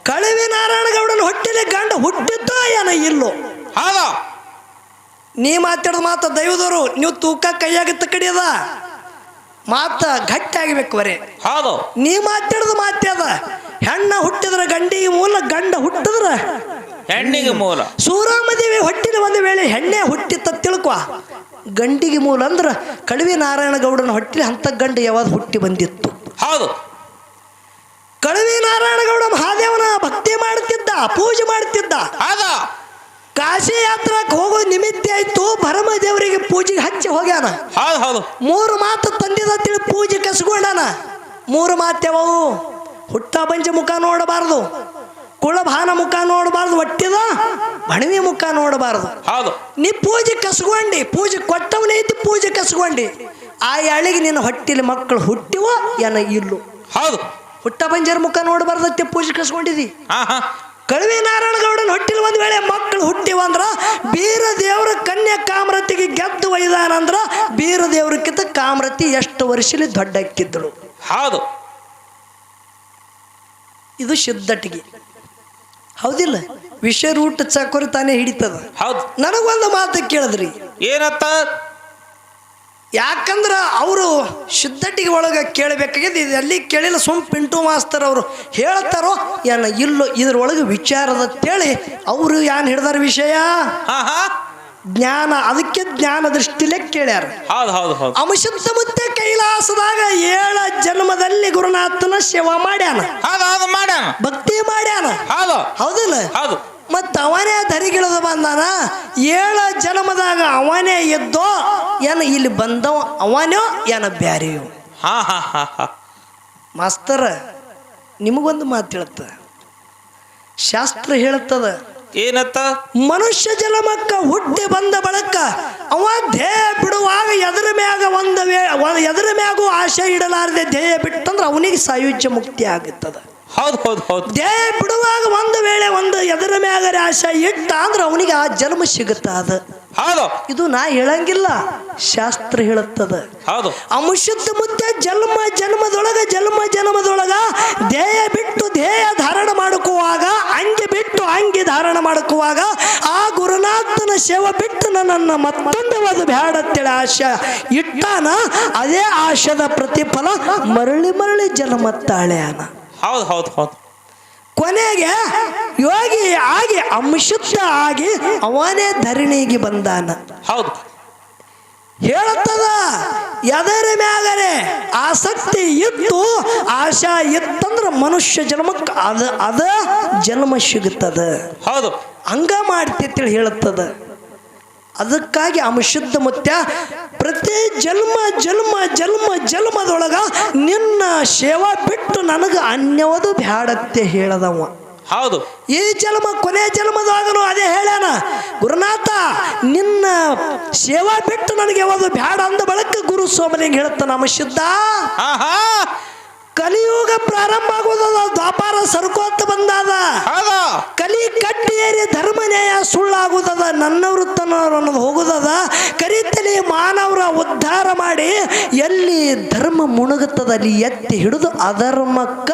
ಕಳವಿ ನಾರಾಯಣ ಗೌಡನ ಹೊಟ್ಟಿಲಿ ಗಂಡ ಹುಟ್ಟಿದ್ದೋ ಏನ ಇಲ್ಲೋ? ಹೌದು. ನೀ ಮಾತಾಡೋದು ಮಾತ ದೈವದವರು ನೀವು ತೂಕ ಕೈಯಾಗ ತಕಡಿಯದ ಮಾತ ಗಟ್ಟಿ ಆಗಿಬೇಕು ಬರೇ. ಹೌದು. ನೀ ಮಾತಾಡೋದು ಮಾತ್ಯದ ಹೆಣ್ಣ ಹುಟ್ಟಿದ್ರ ಗಂಡಿಗೆ ಮೂಲ, ಗಂಡ ಹುಟ್ಟಿದ್ರ ಹೆಣ್ಣಿಗೆ ಮೂಲ. ಸೂರಾಮದೇವಿ ಹೊಟ್ಟಿನ ಒಂದು ವೇಳೆ ಹೆಣ್ಣೆ ಹುಟ್ಟಿತ್ತ ತಿಳ್ಕೊ, ಗಂಡಿಗೆ ಮೂಲ ಅಂದ್ರ ಕಳವಿ ನಾರಾಯಣ ಗೌಡನ ಹೊಟ್ಟಿಲಿ ಅಂತ ಗಂಡ ಯಾವಾಗ ಹುಟ್ಟಿ ಬಂದಿತ್ತು. ಹೌದು. ಕಳವಿ ನಾರಾಯಣ ಗೌಡ ಮಹಾದೇವನ ಭಕ್ತಿ ಮಾಡ್ತಿದ್ದ, ಪೂಜೆ ಮಾಡ್ತಿದ್ದ. ಹೌದು. ಕಾಶಿ ಯಾತ್ರಕ್ಕೆ ಹೋಗೋ ನಿಮಿತ್ತ ಆಯ್ತು. ಭರಮದೇವರಿಗೆ ಪೂಜೆಗೆ ಹಚ್ಚಿ ಹೋಗ್ಯಾನ. ಹೌದು ಹೌದು. 3 ಮಾತು ತಂದಿದ ತಿಳಿ ಪೂಜೆ ಕಸ್ಕೊಂಡಾನ. 3 ಮಾತ್ಯವವು: ಹುಟ್ಟ ಬಂಜ ಮುಖ ನೋಡಬಾರ್ದು, ಕುಳಭಾನ ಮುಖ ನೋಡಬಾರ್ದು, ಒಟ್ಟಿದ ಬಣವಿ ಮುಖ ನೋಡಬಾರ್ದು. ಹೌದು. ನೀ ಪೂಜೆ ಕಸ್ಕೊಂಡಿ, ಪೂಜೆ ಕೊಟ್ಟವನೇ ಐತಿ, ಪೂಜೆ ಕಸ್ಕೊಂಡಿ. ಆ ಯಾಳಿಗೆ ನಿನ್ನ ಹೊಟ್ಟಿಲಿ ಮಕ್ಕಳು ಹುಟ್ಟಿವ ಏನ ಇಲ್ಲು? ಹೌದು. ಹುಟ್ಟ ಬಂಜರ ಮುಖ ನೋಡಬಾರ್ದತ್ತೆ ಪೂಜೆ ಕಸ್ಕೊಂಡಿದಿ. ಹಾ ಹಾ ಕಳವಿ ನಾರಾಯಣ ಗೌಡನ ಹೊಟ್ಟಿಲ್ ಒಂದ್ ವೇಳೆ ಮಕ್ಕಳು ಹುಟ್ಟಿವಂದ್ರ ಬೀರ ದೇವ್ರ ಕನ್ಯಾ ಕಾಮರತಿಗೆ ಗೆದ್ದು ಒಯ್ದಾನಂದ್ರ ಬೀರ ದೇವ್ರಕ್ಕಿಂತ ಕಾಮರತಿ ಎಷ್ಟು ವರ್ಷಲಿ ದೊಡ್ಡ ಅಕ್ಕಿದ್ದಳು. ಹೌದು. ಇದು ಸಿದ್ಧಟಿಗೆ. ಹೌದಿಲ್ಲ? ವಿಷ ರೂಟ್ ಚಾಕೋರಿ ತಾನೇ ಹಿಡಿತದ. ಹೌದು. ನನಗೊಂದು ಮಾತು ಕೇಳಿದ್ರಿ. ಏನತ್ತ? ಯಾಕಂದ್ರ ಅವರು ಸಿದ್ಧಟಿಗೆ ಒಳಗೆ ಕೇಳಬೇಕಾಗಿದೆ. ಇದು ಎಲ್ಲಿ ಕೇಳಿಲ್ಲ, ಪಿಂಟು ಮಾಸ್ತರ್ ಅವರು ಹೇಳ್ತಾರೋ ಏನ ಇಲ್ಲೋ ಇದ್ರೊಳಗೆ ವಿಚಾರದಂತೇಳಿ ಅವರು ಏನ್ ಹಿಡ್ದಾರ ವಿಷಯ ಜ್ಞಾನ. ಅದಕ್ಕೆ ಜ್ಞಾನ ದೃಷ್ಟಿಲೇ ಕೇಳ್ಯಾರ. ಹೌದು ಹೌದು ಹೌದು. ಅಂಶದ ಮುತ್ತೆ ಕೈಲಾಸದಾಗ 7 ಜನ್ಮದಲ್ಲಿ ಗುರುನಾಥನ ಸೇವಾ ಮಾಡ್ಯಾನ, ಹೌದು ಹೌದು ಮಾಡ್ಯಾನ, ಭಕ್ತಿ ಮಾಡ್ಯಾನ, ಹೌದು ಹೌದಿಲ್ಲ? ಹೌದು. ಮತ್ತ ಅವನೇ ಧರಿಗಿಳಿದು ಬಂದಾನ. 7 ಜನ್ಮದಾಗ ಅವನೇ ಎದ್ದೋ ಏನ ಇಲ್ಲಿ ಬಂದವ ಅವನೋ ಏನ ಬ್ಯಾರೆಯೋ? ಹಾ ಹಾ ಹಾ ಹಾ. ಮಾಸ್ತರ ನಿಮಗೊಂದು ಮಾತು ಹೇಳುತ್ತ, ಶಾಸ್ತ್ರ ಹೇಳುತ್ತದ, ಏನತ್ತ? ಮನುಷ್ಯ ಜನ್ಮಕ್ಕ ಹುಟ್ಟಿ ಬಂದ ಬಳಕ ಅವ ಧ್ಯೇಯ ಬಿಡುವಾಗ ಎದರ ಮ್ಯಾಗೂ ಆಶೆ ಇಡಲಾರದೆ ಧ್ಯೇಯ ಬಿಟ್ಟಂದ್ರೆ ಅವನಿಗೆ ಸಾಯುಜ್ಯ ಮುಕ್ತಿ ಆಗುತ್ತದೆ. ಹೌದು ಹೌದು ಹೌದು. ಧ್ಯೇಯ ಬಿಡುವಾಗ ಒಂದು ವೇಳೆ ಎದರ ಮ್ಯಾಗರೆ ಆಶೆ ಇಟ್ಟ ಅಂದ್ರೆ ಅವನಿಗೆ ಆ ಜನ್ಮ ಸಿಗುತ್ತ. ಅದು ಹೌದು. ಇದು ನಾ ಹೇಳಂಗಿಲ್ಲ, ಶಾಸ್ತ್ರ ಹೇಳುತ್ತದೆ. ಹೌದು. ಅಮುಷ್ಯದ ಮುತ್ತೆ ಜನ್ಮದೊಳಗ ಧ್ಯೇಯ ಬಿಟ್ಟು ಧ್ಯೇಯ ಧಾರಣ ಮಾಡ್ಕೋವಾಗ, ಅಂಗಿ ಬಿಟ್ಟು ಅಂಗಿ ಧಾರಣ ಮಾಡ್ಕೋವಾಗ ಆ ಗುರುನಾಥನ ಸೇವೆ ಬಿಟ್ಟು ನನ್ನನ್ನು ಮತ್ತೊಂದು ಅದು ಬ್ಯಾಡತ್ತೇಳಿ ಆಶೆ ಇಟ್ಟಾನ. ಅದೇ ಆಶದ ಪ್ರತಿಫಲ ಮರಳಿ ಮರಳಿ ಜನ್ಮ ತಾಳ್ಯಾನ. ಹೌದು ಹೌದು ಹೌದು. ಕೊನೆಗೆ ಯೋಗಿ ಆಗಿ ಅಂಶುದ್ಧ ಆಗಿ ಅವನೇ ಧರಣಿಗೆ ಬಂದಾನ. ಹೌದು. ಹೇಳುತ್ತದ, ಎದರ ಮ್ಯಾಗರೆ ಆಸಕ್ತಿ ಇತ್ತು, ಆಶಾ ಇತ್ತಂದ್ರ ಮನುಷ್ಯ ಜನ್ಮಕ್ಕೆ ಅದ ಜನ್ಮ ಸಿಗುತ್ತದ. ಹೌದು. ಹಂಗ ಮಾಡ್ತೇಳಿ ಹೇಳುತ್ತದ. ಅದಕ್ಕಾಗಿ ಅಂಶುದ್ಧ ಮುತ್ಯ ಪ್ರತಿ ಜನ್ಮದೊಳಗ ನಿನ್ನ ಸೇವಾ ಬಿಟ್ಟು ನನಗೆ ಅನ್ಯವದು ಬ್ಯಾಡತ್ತೆ ಹೇಳದವ. ಹೌದು. ಈ ಕೊನೆ ಜನ್ಮದಾಗನು ಅದೇ ಹೇಳ್ಯಾನ, ಗುರುನಾಥ ನಿನ್ನ ಸೇವಾ ಬಿಟ್ಟು ನನಗೆ ಯಾವುದು ಬ್ಯಾಡ ಅಂದ ಬಳಕ ಗುರು ಸೋಮಲಿಂಗ ಹೇಳುತ್ತಾನ, ಅಂಶುದ್ಧ ಕಲಿಯುಗ ಪ್ರಾರಂಭ ಆಗುವುದದ, ದ್ವಾಪಾರ ಸರ್ಕೋತ ಬಂದಾದ, ಕಲಿ ಕಟ್ಟಿ ಏರಿ ಧರ್ಮ ನ್ಯಾಯ ಸುಳ್ಳಾಗುವುದದ, ನನ್ನ ವೃತ್ತನವರು ಅನ್ನೋದು ಹೋಗುದದ. ಕರಿತಲಿ ಮಾನವರ ಉದ್ಧಾರ ಮಾಡಿ ಎಲ್ಲಿ ಧರ್ಮ ಮುಣುಗುತ್ತದ ಅಲ್ಲಿ ಎತ್ತಿ ಹಿಡಿದು ಅಧರ್ಮಕ್ಕ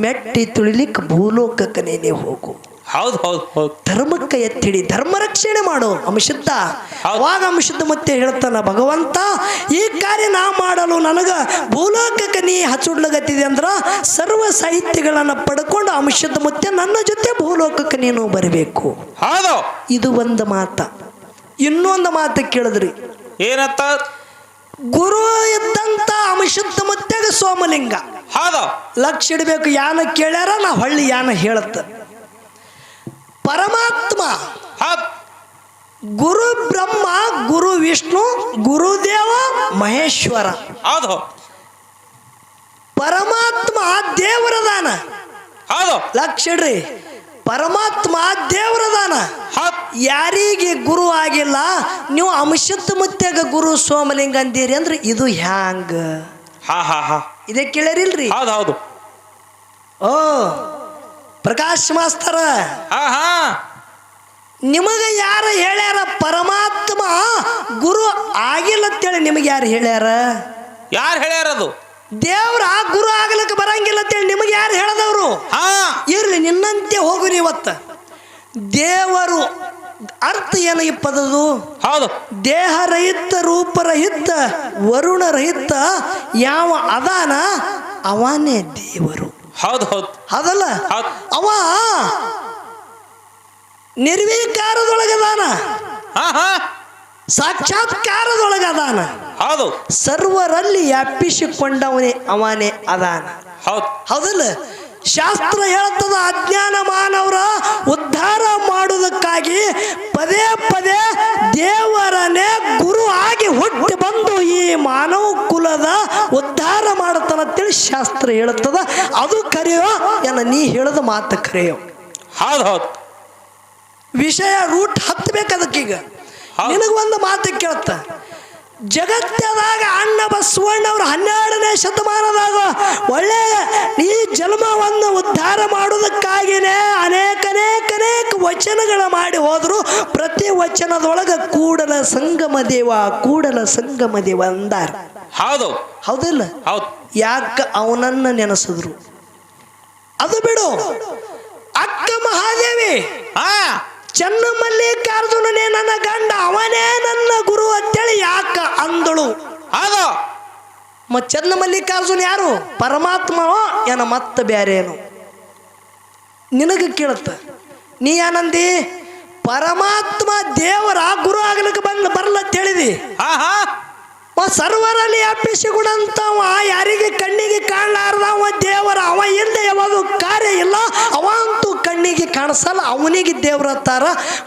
ಮೆಟ್ಟಿ ತುಳಿಲಿಕ್ಕೆ ಭೂಲೋಕಕ್ಕೆ ನೀನೇ ಹೋಗು. ಹೌದು ಹೌದು ಹೌದು. ಧರ್ಮಕ್ಕೆ ಎತ್ತಿಡಿ, ಧರ್ಮ ರಕ್ಷಣೆ ಮಾಡು ಅಂಶುದ್ಧ. ಅವಾಗ ಅಂಶುದ್ಧ ಮತ್ತೆ ಹೇಳ್ತಾನ, ಭಗವಂತ ಈ ಕಾರ್ಯ ನಾ ಮಾಡಲು ನನಗ ಭೂಲೋಕಕ್ಕೆ ನೀ ಹಚ್ಚುಡ್ಲಗತ್ತಿದೆ ಅಂದ್ರ ಸರ್ವ ಸಾಹಿತ್ಯಗಳನ್ನ ಪಡ್ಕೊಂಡು ಅಂಶುದ್ಧ ಮತ್ತೆ ನನ್ನ ಜೊತೆ ಭೂಲೋಕಕ್ಕೆ ನೀನು ಬರಬೇಕು. ಹೌದು. ಇದು ಒಂದು ಮಾತ. ಇನ್ನೊಂದು ಮಾತು ಕೇಳಿದ್ರಿ, ಏನತ್ತ? ಗುರು ಇದ್ದಂತ ಅಂಶುದ್ಧ ಮುತ್ತೆಗ ಸೋಮಲಿಂಗ. ಹೌದು. ಲಕ್ಷ ಇಡಬೇಕು. ಯಾನ ಕೇಳ್ಯಾರ ನಾ ಹೊಳ್ಳಿ ಯಾನ ಹೇಳತ್ತ. ಪರಮಾತ್ಮ ಗುರು ಬ್ರಹ್ಮ, ಗುರು ವಿಷ್ಣು, ಗುರುದೇವ ಮಹೇಶ್ವರ. ಹೌದು. ಪರಮಾತ್ಮ ದೇವರದಾನ. ಹೌದು. ಲಕ್ಷಡ್ರಿ, ಪರಮಾತ್ಮ ದೇವರದಾನ. ಯಾರಿಗೆ ಗುರು ಆಗಿಲ್ಲ, ನೀವು ಅಂಶುದ್ಧ ಮುತ್ಯಾಗ ಗುರು ಸೋಮಲಿಂಗ ಅಂದೀರಿ ಅಂದ್ರೆ ಇದು ಹ್ಯಾಂಗ? ಇದೇ ಕೇಳ್ಯಾರಿಲ್ರಿ? ಹೌದು ಹೌದು. ಓ ಪ್ರಕಾಶ್ ಮಾಸ್ತರ, ನಿಮಗೆ ಯಾರು ಹೇಳ್ಯಾರ ಪರಮಾತ್ಮ ಗುರು ಆಗಿಲ್ಲ ಅಂತೇಳಿ? ನಿಮಗೆ ಯಾರು ಹೇಳ್ಯಾರ? ಯಾರು ಹೇಳ್ಯಾರದು? ದೇವ್ರ ಗುರು ಆಗ್ಲಿಕ್ಕೆ ಬರಂಗಿಲ್ಲ ಅಂತೇಳಿ ನಿಮಗೆ ಯಾರು ಹೇಳದವ್ರು? ಇರ್ಲಿ, ನಿನ್ನಂತೆ ಹೋಗ್ರಿ. ಇವತ್ತ ದೇವರು ಅರ್ಥ ಏನು ಈ ಪದದು? ಹೌದು. ದೇಹ ರಹಿತ, ರೂಪರಹಿತ, ವರುಣ ರಹಿತ ಯಾವ ಅದಾನ ಅವನೇ ದೇವರು. ಹೌದು ಹೌದು. ಅದಲ್ಲ, ಅವ ನಿರ್ವಿಕಾರದೊಳಗದಾನ, ಸಾಕ್ಷಾತ್ಕಾರದೊಳಗದಾನ. ಹೌದು. ಸರ್ವರಲ್ಲಿ ವ್ಯಾಪಿಸಿಕೊಂಡವನೇ ಅವನೇ ಅದಾನ. ಹೌದು. ಹೌದಲ್ಲ? ಶಾಸ್ತ್ರ ಹೇಳ್ತದ, ಅಜ್ಞಾನ ಮಾನವರ ಉದ್ಧಾರ ಮಾಡುವುದಕ್ಕಾಗಿ ಪದೇ ಪದೇ ದೇವರನ್ನೇ ಗುರು ಆಗಿ ಹುಟ್ಟಿ ಬಂದು ಈ ಮಾನವ ಕುಲದ ಉದ್ಧಾರ ಮಾಡುತ್ತಾನಂತೇಳಿ ಶಾಸ್ತ್ರ ಹೇಳುತ್ತದ. ಅದು ಕರೆಯೋ ಏನ ನೀ ಹೇಳದ ಮಾತು ಕರೆಯೋ? ಹೌದು ಹೌದು. ವಿಷಯ ರೂಟ್ ಹತ್ತಬೇಕದಕ್ಕೀಗ. ನಿನಗೊಂದು ಮಾತು ಕೇಳುತ್ತ, ಜಗತ್ತದಾಗ ಅಣ್ಣ ಬಸವಣ್ಣವ್ರು 12ನೇ ಶತಮಾನದಾಗ ಒಳ್ಳೆಯ ಈ ಜನ್ಮವನ್ನು ಉದ್ಧಾರ ಮಾಡುವುದಕ್ಕಾಗಿಯೇ ಅನೇಕ ವಚನಗಳ ಮಾಡಿ ಹೋದ್ರು. ಪ್ರತಿ ವಚನದೊಳಗ ಕೂಡಲ ಸಂಗಮ ದೇವ ಅಂದಾರ. ಹೌದು ಹೌದಿಲ್ಲ? ಹೌದು. ಯಾಕ ಅವನನ್ನ ನೆನೆಸಿದ್ರು? ಅದು ಬಿಡು, ಅಕ್ಕ ಮಹಾದೇವಿ ಚೆನ್ನ ಮಲ್ಲಿಕಾರ್ಜುನನೇ ನನ್ನ ಗಂಡ, ಅವನೇ ನನ್ನ ಗುರು ಅಂತೇಳಿ ಯಾಕ ಅಂದಳು? ಚೆನ್ನ ಮಲ್ಲಿಕಾರ್ಜುನ ಯಾರು? ಪರಮಾತ್ಮವೋ ಏನ ಮತ್ತ ಬೇರೆ ಏನು? ನಿನಗೆ ಕೇಳುತ್ತ, ನೀ ಏನಂದಿ? ಪರಮಾತ್ಮ ದೇವರ ಗುರು ಆಗ್ಲಿಕ್ಕೆ ಬರಲ್ಲ ಅಂತ ಹೇಳಿದಿ. ಸರ್ವರಲ್ಲಿ ವ್ಯಾಪಿಸಿಕೊಂಡಂತವ, ಯಾರಿಗೆ ಕಣ್ಣಿಗೆ ಕಾಣಲಾರ್ದವ ದೇವರ, ಅವ ಕಾಣಿಸಲ್ಲ ಅವನಿಗೆ ದೇವ್ರ ತಾರ.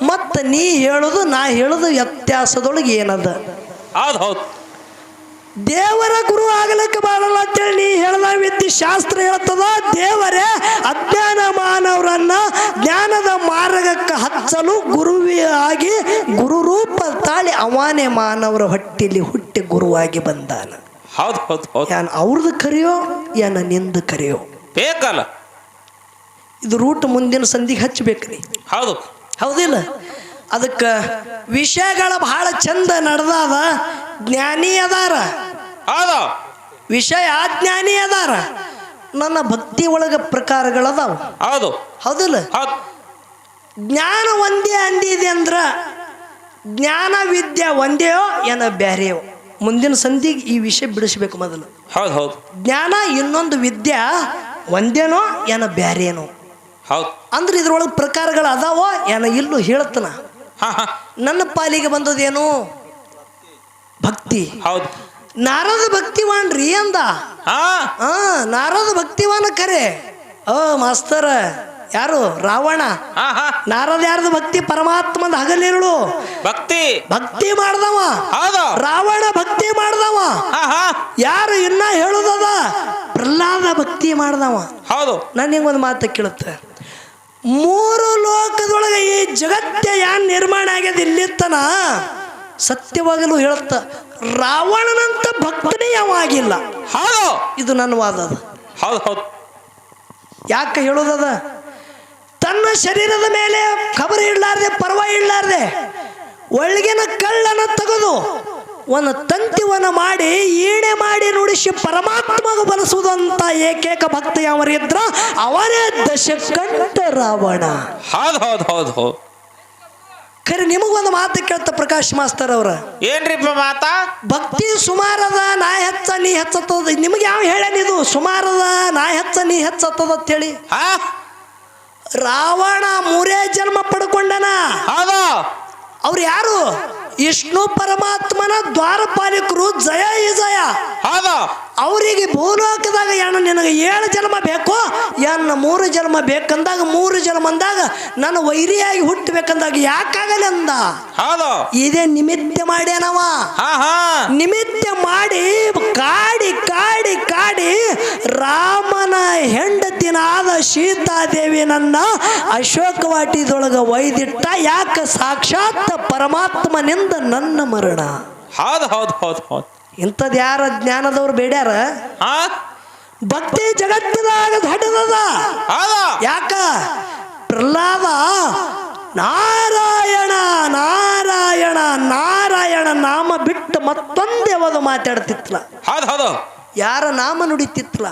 ಮತ್ತು ನೀ ಹೇಳುದು ನಾ ಹೇಳುದು ವ್ಯತ್ಯಾಸದೊಳಗೆ ಏನದ? ಹೌದು ಹೌದು. ದೇವರ ಗುರು ಆಗಲಿಕ್ಕೆ ಬಾಳಲ್ಲ ಅಂತೇಳಿ ನೀ ಹೇಳ್ದ ವಿದ್ಯೆ ಶಾಸ್ತ್ರ ಹೇಳ್ತದ. ದೇವರೇ ಅಜ್ಞಾನ ಮಾನವರನ್ನ ಜ್ಞಾನದ ಮಾರ್ಗಕ್ಕೆ ಹಚ್ಚಲು ಗುರುವೇ ಆಗಿ ಗುರು ರೂಪ ತಾಳಿ ಅವಾನೇ ಮಾನವರ ಹೊಟ್ಟಿಲಿ ಹುಟ್ಟಿ ಗುರುವಾಗಿ ಬಂದಾನ. ಹೌದು ಹೌದು ಹೌದು. ಯಾನ್ ಅವ್ರದ್ದು ಕರೆಯೋ ಯಾನ ನಿಂದು ಕರೆಯೋ ಬೇಕಲ್ಲ. ಇದು ರೂಟ್ ಮುಂದಿನ ಸಂಧಿಗೆ ಹಚ್ಚಬೇಕು ನೀ. ಹೌದು ಹೌದಿಲ್ಲ? ಅದಕ್ಕೆ ವಿಷಯಗಳ ಬಹಳ ಚಂದ ನಡೆದಾದ. ಜ್ಞಾನಿ ಅದಾರ, ಹೌದು. ವಿಷಯ ಜ್ಞಾನಿ ಅದಾರ. ನನ್ನ ಭಕ್ತಿ ಒಳಗ ಪ್ರಕಾರಗಳದಾವ. ಹೌದು ಹೌದಿಲ್ಲ? ಹೌದು. ಜ್ಞಾನ ಒಂದೇ ಅಂದಿದೆ ಅಂದ್ರ ಜ್ಞಾನ ವಿದ್ಯೆ ಒಂದೇಯೋ ಏನ ಬ್ಯಾರೆಯೋ? ಮುಂದಿನ ಸಂಧಿಗೆ ಈ ವಿಷಯ ಬಿಡಿಸ್ಬೇಕು ಮೊದಲು. ಹೌದು ಹೌದು. ಜ್ಞಾನ ಇನ್ನೊಂದು ವಿದ್ಯೆ ಒಂದೇನೋ ಏನ ಬ್ಯಾರೇನೋ? ಹೌದು. ಅಂದ್ರೆ ಇದ್ರೊಳಗೆ ಪ್ರಕಾರಗಳು ಅದಾವೋ ಏನ ಇಲ್ಲೂ ಹೇಳ್ತನ. ಹಾ ಹಾ. ನನ್ನ ಪಾಲಿಗೆ ಬಂದದೇನು? ಭಕ್ತಿ. ಹೌದು. ನಾರದ ಭಕ್ತಿವಾನ್ರಿ ಅಂದ. ಹಾ ನಾರದ ಭಕ್ತಿವಾನ ಕರೆ. ಮಾಸ್ತರ ಯಾರು? ರಾವಣ. ಹಾ ಹಾ. ನಾರದ ಯಾರ್ದು ಭಕ್ತಿ? ಪರಮಾತ್ಮಂದ ಹಗಲಿರುಳು ಭಕ್ತಿ ಭಕ್ತಿ ಮಾಡ್ದವ. ಹೌದು. ರಾವಣ ಭಕ್ತಿ ಮಾಡ್ದವ. ಹಾ ಹಾ. ಯಾರು ಇನ್ನ ಹೇಳುದದ? ಪ್ರಹ್ಲಾದ ಭಕ್ತಿ ಮಾಡ್ದವ. ಹೌದು. ನಾನು ಹಿಂಗೊಂದು ಮಾತು ಕೇಳುತ್ತೆ. ಮೂರು ಲೋಕದೊಳಗೆ ಈ ಜಗತ್ತೆ ಯಾನ್ ನಿರ್ಮಾಣ ಆಗ್ಯದ ಇಲ್ಲಿತ್ತನ ಸತ್ಯವಾಗಲೂ ಹೇಳುತ್ತ ರಾವಣನಂತ ಭಕ್ತನೇ ಯಾವಾಗಿಲ್ಲ. ಹೌದು. ಇದು ನನ್ನ ವಾದ ಅದ. ಹೌದು ಹೌದು. ಯಾಕೆ ಹೇಳೋದದ? ತನ್ನ ಶರೀರದ ಮೇಲೆ ಖಬರ್ ಇಡ್ಲಾರ್ದೆ ಪರ್ವ ಇಡ್ಲಾರ್ದೆ ಒಳಗಿನ ಕಳ್ಳನ ತೆಗೆದು ಒಂದು ತಂತಿವನ್ನ ಮಾಡಿ ಈಣೆ ಮಾಡಿ ನುಡಿಸಿ ಪರಮಾತ್ಮಗ ಬಲಿಸುವುದಂತ ಏಕೈಕ ಭಕ್ತ ಯಾವರಿದ್ರ ಅವರೇ ದಶಕಂಠ ರಾವಣ. ಹೌದು ಹೌದು ಹೌದು ಹೌದು. ಖರೆ ನಿಮಗೊಂದು ಮಾತು ಕೇಳ್ತ ಪ್ರಕಾಶ್ ಮಾಸ್ತರ್ ಅವ್ರ. ಏನ್ರಿಪ್ಪ ಮಾತಾ? ಭಕ್ತಿ ಸುಮಾರದ ನಾ ಹೆಚ್ಚ ನೀ ಹೆಚ್ಚತ್ತದ. ನಿಮ್ಗೆ ಯಾವ ಹೇಳೇನಿದು? ಸುಮಾರದ ನಾ ಹೆಚ್ಚ ನೀ ಹೆಚ್ಚತ್ತದ ಅಂತ ಹೇಳಿ. ಹಾ. ರಾವಣ 3 ಜನ್ಮ ಪಡ್ಕೊಂಡನ. ಹೌದು. ಅವ್ರು ಯಾರು? ವಿಷ್ಣು ಪರಮಾತ್ಮನ ದ್ವಾರಪಾಲಿಕರು. ಜಯ ವಿಜಯ. ಹೌದು. ಅವರಿಗೆ ಭೂಲೋಕದಾಗ ಏನು ನಿನಗೆ 7 ಜನ್ಮ ಬೇಕು ಏನ 3 ಜನ್ಮ ಬೇಕಂದಾಗ 3 ಜನ್ಮ ಅಂದಾಗ ನಾನು ವೈರಿಯಾಗಿ ಹುಟ್ಟಬೇಕಂದಾಗ ಯಾಕಾಗಲ್ಲ ಅಂದ. ಹೌದು. ಇದೇ ನಿಮಿತ್ತ ಮಾಡ್ಯಾನವ. ಹಾ ಹಾ. ನಿಮಿತ್ತ ಮಾಡಿ ಕಾಡಿ ಕಾಡಿ ಕಾಡಿ ರಾಮನ ಹೆಂಡತಿನಾದ ಸೀತಾದೇವಿ ನನ್ನ ಅಶೋಕವಾಟಿದೊಳಗ ಒಯ್ದಿಟ್ಟ. ಯಾಕೆ? ಸಾಕ್ಷಾತ್ ಪರಮಾತ್ಮನಿಂದ ನನ್ನ ಮರಣ. ಹೌದು ಹೌದು ಹೌದು ಹೌದು. ಇಂಥದ್ದು ಯಾರ ಜ್ಞಾನದವ್ರು ಬೇಡ್ಯಾರ? ಹಾ. ಭಕ್ತಿ ಜಗತ್ತಿನಾಗ ದೊಡ್ಡದದ. ಹೌದು. ಯಾಕ? ಪ್ರಹ್ಲಾದ ನಾರಾಯಣ ನಾರಾಯಣ ನಾರಾಯಣ ನಾಮ ಬಿಟ್ಟು ಮತ್ತೊಂದು ಯಾವುದು ಮಾತಾಡ್ತಿತ್ತಲ. ಹೌದು ಹೌದು. ಯಾರ ನಾಮ ನುಡಿತಿತ್ತಲ.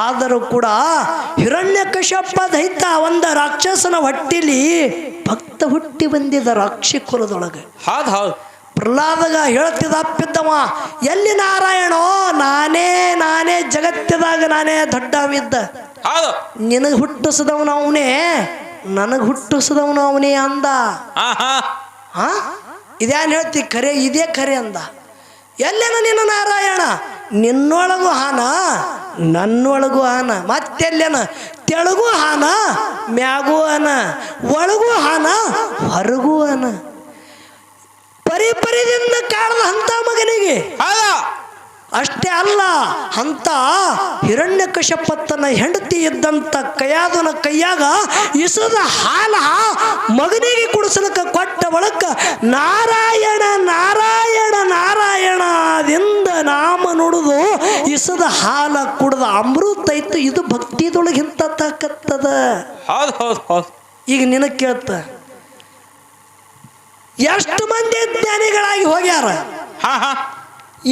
ಆದರೂ ಕೂಡ ಹಿರಣ್ಯಕಶ್ಯಪ ದೈತ ಒಂದ ರಾಕ್ಷಸನ ಹೊಟ್ಟಿಲಿ ಭಕ್ತ ಹುಟ್ಟಿ ಬಂದಿದ್ದ ರಾಕ್ಷಿ ಕುಲದೊಳಗೆ. ಹೌದು ಹೌದು. ಪ್ರಹ್ಲಾದಗ ಹೇಳ್ತಿದ್ದ ಅಪ್ಪಿದ್ದವ, ಎಲ್ಲಿ ನಾರಾಯಣೋ? ನಾನೇ ನಾನೇ ಜಗತ್ತಿದಾಗ ನಾನೇ ದೊಡ್ಡವಿದ್ದ. ಹೌದು. ನಿನಗೆ ಹುಟ್ಟಿಸಿದವನು ಅವನೇ, ನನಗೆ ಹುಟ್ಟಿಸಿದವನು ಅವನೇ ಅಂದ. ಹಾ ಇದೇನು ಹೇಳ್ತಿ? ಖರೆ ಇದೇ ಖರೆ ಅಂದ. ಎಲ್ಲೇನ ನಿನ್ನ ನಾರಾಯಣ? ನಿನ್ನೊಳಗೂ ಹಾನ ನನ್ನೊಳಗೂ ಹಾನ. ಮತ್ತೆಲ್ಲೇನ? ತೆಳಗೂ ಹಾನ ಮ್ಯಾಗೂ ಹಾನ, ಒಳಗೂ ಹಾನ ಹೊರಗೂ ಹಾನ. ಪರಿಪರಿದಿಂದ ಕಾಣದ ಅಂತ ಮಗನಿಗೆ. ಅಷ್ಟೇ ಅಲ್ಲ, ಅಂತ ಹಿರಣ್ಯಕಶ್ಯಪನ ಹೆಂಡತಿ ಇದ್ದಂತ ಕಯಾದನ ಕೈಯಾಗ ಇಸದ ಹಾಲ ಮಗನಿಗೆ ಕುಡಿಸಲಕ್ಕ ಕೊಟ್ಟ ಬಳಕ ನಾರಾಯಣ ನಾರಾಯಣ ನಾರಾಯಣದಿಂದ ನಾಮ ನುಡಿದು ಇಸದ ಹಾಲ ಕುಡ್ದ ಅಮೃತ ಇತ್ತು. ಇದು ಭಕ್ತಿದೊಳಗಿಂತ ತಾಕತ್ತದ. ಈಗ ನಿನಗೆ ಕೇಳ್ತ, ಎಷ್ಟು ಮಂದಿ ಜ್ಞಾನಿಗಳಾಗಿ ಹೋಗ್ಯಾರ?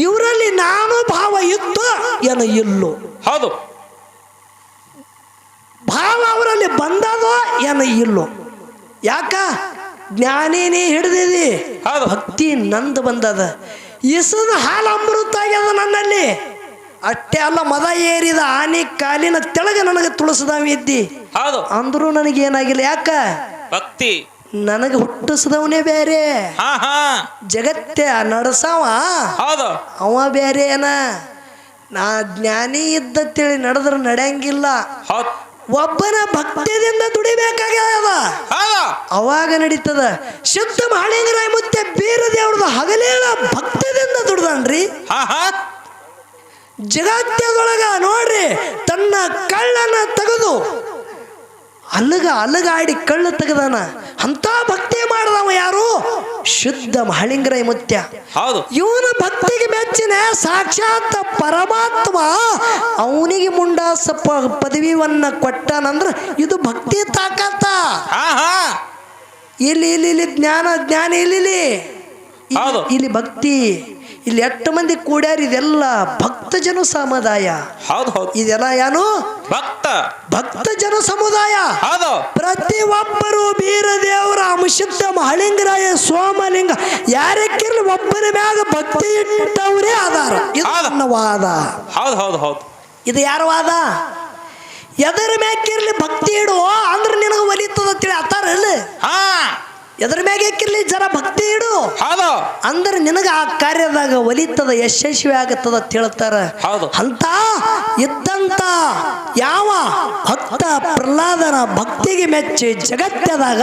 ಇವರಲ್ಲಿ ನಾನು ಭಾವ ಇತ್ತು ಏನೋ ಇಲ್ಲೋ? ಹೌದು. ಭಾವ ಅವರಲ್ಲಿ ಬಂದದೋ ಏನೋ ಇಲ್ಲೋ? ಯಾಕ? ಜ್ಞಾನಿನೇ ಹಿಡಿದಿದಿ, ಭಕ್ತಿ ನಂದು ಬಂದದ. ಇಸದ ಹಾಲು ಅಮೃತ ಆಗ್ಯದ ನನ್ನಲ್ಲಿ. ಅಷ್ಟೇ ಅಲ್ಲ, ಮದ ಏರಿದ ಆನೆ ಕಾಲಿನ ತೆಳಗೆ ನನಗೆ ತುಳಸದವಿದ್ದಿ ಅಂದ್ರೂ ನನಗೇನಾಗಿಲ್ಲ. ಯಾಕ? ಭಕ್ತಿ. ನನಗೆ ಹುಟ್ಟಿಸಿದವನೇ ಬೇರೆ, ಜಗತ್ತೇ ನಡೆಸವ ಅವ ಬೇರೆ. ನಾ ಜ್ಞಾನಿ ಇದ್ದ ತಿಳಿ ನಡೆದ್ರೆ ನಡೆಯಂಗಿಲ್ಲ. ಒಬ್ಬನ ಭಕ್ತಿಯಿಂದ ದುಡಿಬೇಕಾಗ್ಯದ. ಹೌದು ಅವಾಗ ನಡೀತದ. ಶುದ್ಧ ಮಹಾಲಿಂಗರಾಯ ಮುತ್ತೆ ಬೀರ ದೇವ್ರದ ಹಗಲೇಳ ಭಕ್ತಿದಿಂದ ದುಡ್ದನ್ರಿ. ಹಾ ಹಾ ಜಗತ್ತದೊಳಗ ನೋಡ್ರಿ, ತನ್ನ ಕಳ್ಳನ ತೆಗೆದು ಅಲಗಾಡಿ ಕಳ್ಳ ತೆಗೆದಾನ. ಅಂತ ಭಕ್ತಿ ಮಾಡಿದವ ಯಾರು? ಶುದ್ಧ ಮಹಾಲಿಂಗರಾಯ ಮುತ್ಯ. ಹೌದು ಇವನ ಭಕ್ತಿಗೆ ಮೆಚ್ಚಿನ ಸಾಕ್ಷಾತ್ ಪರಮಾತ್ಮ ಅವನಿಗೆ ಮುಂಡಾಸ ಪದವಿಯನ್ನ ಕೊಟ್ಟಾನಂದ್ರ ಇದು ಭಕ್ತಿ ತಾಕತ್ತ. ಹಾ ಹಾ ಇಲ್ಲಿ ಜ್ಞಾನ ಇಲ್ಲಿ ಹೌದು. ಇಲ್ಲಿ ಭಕ್ತಿ. ಇಲ್ಲಿ ಎಷ್ಟು ಮಂದಿ ಕೂಡ್ಯಾರ, ಇದೆಲ್ಲ ಭಕ್ತ ಜನ ಸಮುದಾಯ. ಹೌದು ಹೌದು ಇದೆಲ್ಲ ಏನು? ಭಕ್ತ ಜನ ಸಮುದಾಯ. ಹೌದು ಪ್ರತಿ ಒಬ್ಬರು ಬೀರ ದೇವರ ಶುದ್ಧ ಮಹಾಲಿಂಗರಾಯ ಸೋಮಲಿಂಗ ಯಾರಕ್ಕಿರ್ಲಿ ಒಬ್ಬನ ಮ್ಯಾಗ ಭಕ್ತಿ ಇಟ್ಟವರೇ ಆಧಾರ. ಇದು ನನ್ನ ವಾದ. ಹೌದು ಹೌದು ಹೌದು ಇದು ಯಾರ ವಾದ? ಎದರ ಮ್ಯಾಕಿರ್ಲಿ ಭಕ್ತಿ ಇಡು ಅಂದ್ರೆ ನಿನಗೆ ಒಲಿತದ ತಿಳಿ ಆತಾರಲ್ಲ. ಹಾ ಎದರ ಮ್ಯಾಗಿರ್ಲಿ ಜರ ಭಕ್ತಿ ಇಡು ಹೌದು ಅಂದ್ರೆ ನಿನಗ ಆ ಕಾರ್ಯದಾಗ ಒಲಿತದ, ಯಶಸ್ವಿ ಆಗತ್ತದ ತಿಳ್ತಾರ. ಹೌದು ಅಂತ ಇದ್ದಂತ ಯಾವ ಭಕ್ತ ಪ್ರಹ್ಲಾದನ ಭಕ್ತಿಗೆ ಮೆಚ್ಚಿ ಜಗತ್ತದಾಗ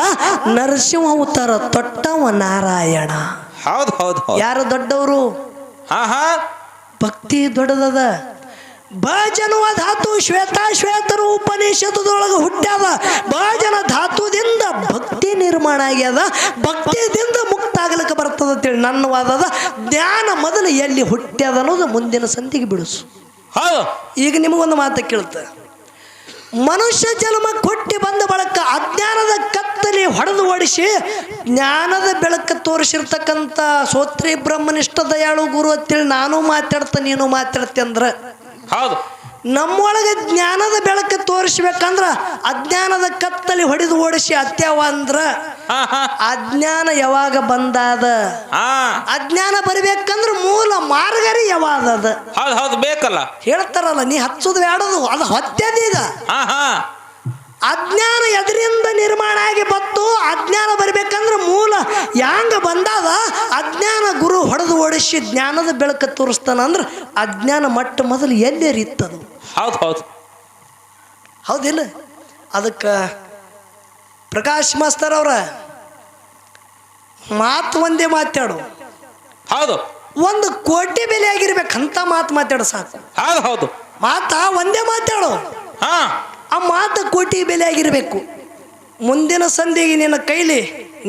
ನರಸಿಂಹ ಅವತಾರ ತೊಟ್ಟವ ನಾರಾಯಣ. ಹೌದು ಹೌದು ಹೌದು ಯಾರು ದೊಡ್ಡವರು? ಹಾ ಹಾ ಭಕ್ತಿ ದೊಡ್ಡದದ. ಭಜನುವ ಧಾತು ಶ್ವೇತರು ಉಪನಿಷತ್ತದೊಳಗ ಹುಟ್ಟ್ಯಾದ. ಭಜನ ಧಾತುದಿಂದ ಭಕ್ತಿ ನಿರ್ಮಾಣ ಆಗ್ಯದ. ಭಕ್ತಿದಿಂದ ಮುಕ್ತ ಆಗ್ಲಿಕ್ಕೆ ಬರ್ತದ ಅಂತೇಳಿ ನನ್ನ ವಾದದ. ಜ್ಞಾನ ಮೊದಲು ಎಲ್ಲಿ ಹುಟ್ಟ್ಯಾದ ಅನ್ನೋದು ಮುಂದಿನ ಸಂಧಿಗೆ ಬಿಡಿಸು. ಹೌದು ಈಗ ನಿಮಗೊಂದು ಮಾತು ಕೇಳ್ತ. ಮನುಷ್ಯ ಜನ್ಮ ಕೊಟ್ಟಿ ಬಂದ ಬಳಕ ಅಜ್ಞಾನದ ಕತ್ತಲಿ ಹೊಡೆದು ಓಡಿಸಿ ಜ್ಞಾನದ ಬೆಳಕು ತೋರಿಸಿರ್ತಕ್ಕಂಥ ಸೋತ್ರಿ ಬ್ರಹ್ಮನಿಷ್ಠ ದಯಾಳು ಗುರು ಅಂತೇಳಿ ನಾನು ಮಾತಾಡ್ತ ನೀನು ಮಾತಾಡ್ತಿ ಅಂದ್ರ ಹೌದು ನಮ್ಮೊಳಗೆ ಜ್ಞಾನದ ಬೆಳಕು ತೋರಿಸ್ಬೇಕಂದ್ರ ಅಜ್ಞಾನದ ಕತ್ತಲಿ ಹೊಡೆದು ಓಡಿಸಿ ಅತ್ಯವ ಅಂದ್ರ ಅಜ್ಞಾನ ಯಾವಾಗ ಬಂದಾದ? ಅಜ್ಞಾನ ಬರಬೇಕಂದ್ರ ಮೂಲ ಮಾರ್ಗರಿ ಯಾವಾದದ? ಹೌದು ಹೌದು ಬೇಕಲ್ಲ. ಹೇಳ್ತಾರಲ್ಲ, ನೀ ಹಚ್ಚೋದು ಬೇಡದು ಅದು ಹೊತ್ಯದೀಗ. ಅಜ್ಞಾನ ಎದರಿಂದ ನಿರ್ಮಾಣ ಆಗಿ ಬತ್ತು? ಅಜ್ಞಾನ ಬರ್ಬೇಕಂದ್ರೆ ಮೂಲ ಯಾಂಗ ಬಂದಾದ? ಅಜ್ಞಾನ ಗುರು ಹೊಡೆದು ಓಡಿಸಿ ಜ್ಞಾನದ ಬೆಳಕು ತೋರಿಸ್ತಾನ ಅಂದ್ರೆ ಅಜ್ಞಾನ ಮಟ್ಟ ಮೊದಲು ಎಲ್ಲೇರಿತ್ತದು. ಹೌದು ಹೌದು ಹೌದಿಲ್ಲ? ಅದಕ್ಕೆ ಪ್ರಕಾಶ್ ಮಾಸ್ತರ್ ಅವರ ಮಾತು ಒಂದೇ ಮಾತಾಡು. ಹೌದು 1 ಕೋಟಿ ಬೆಲೆ ಆಗಿರ್ಬೇಕಂತ ಮಾತಾಡು ಸಾಕು. ಹೌದು ಹೌದು ಮಾತ ಒಂದೇ ಮಾತಾಡು. ಆ ಮಾತು ಕೋಟಿ ಬೆಲೆ ಆಗಿರಬೇಕು. ಮುಂದಿನ ಸಂಧಿಗೆ ನಿನ್ನ ಕೈಲಿ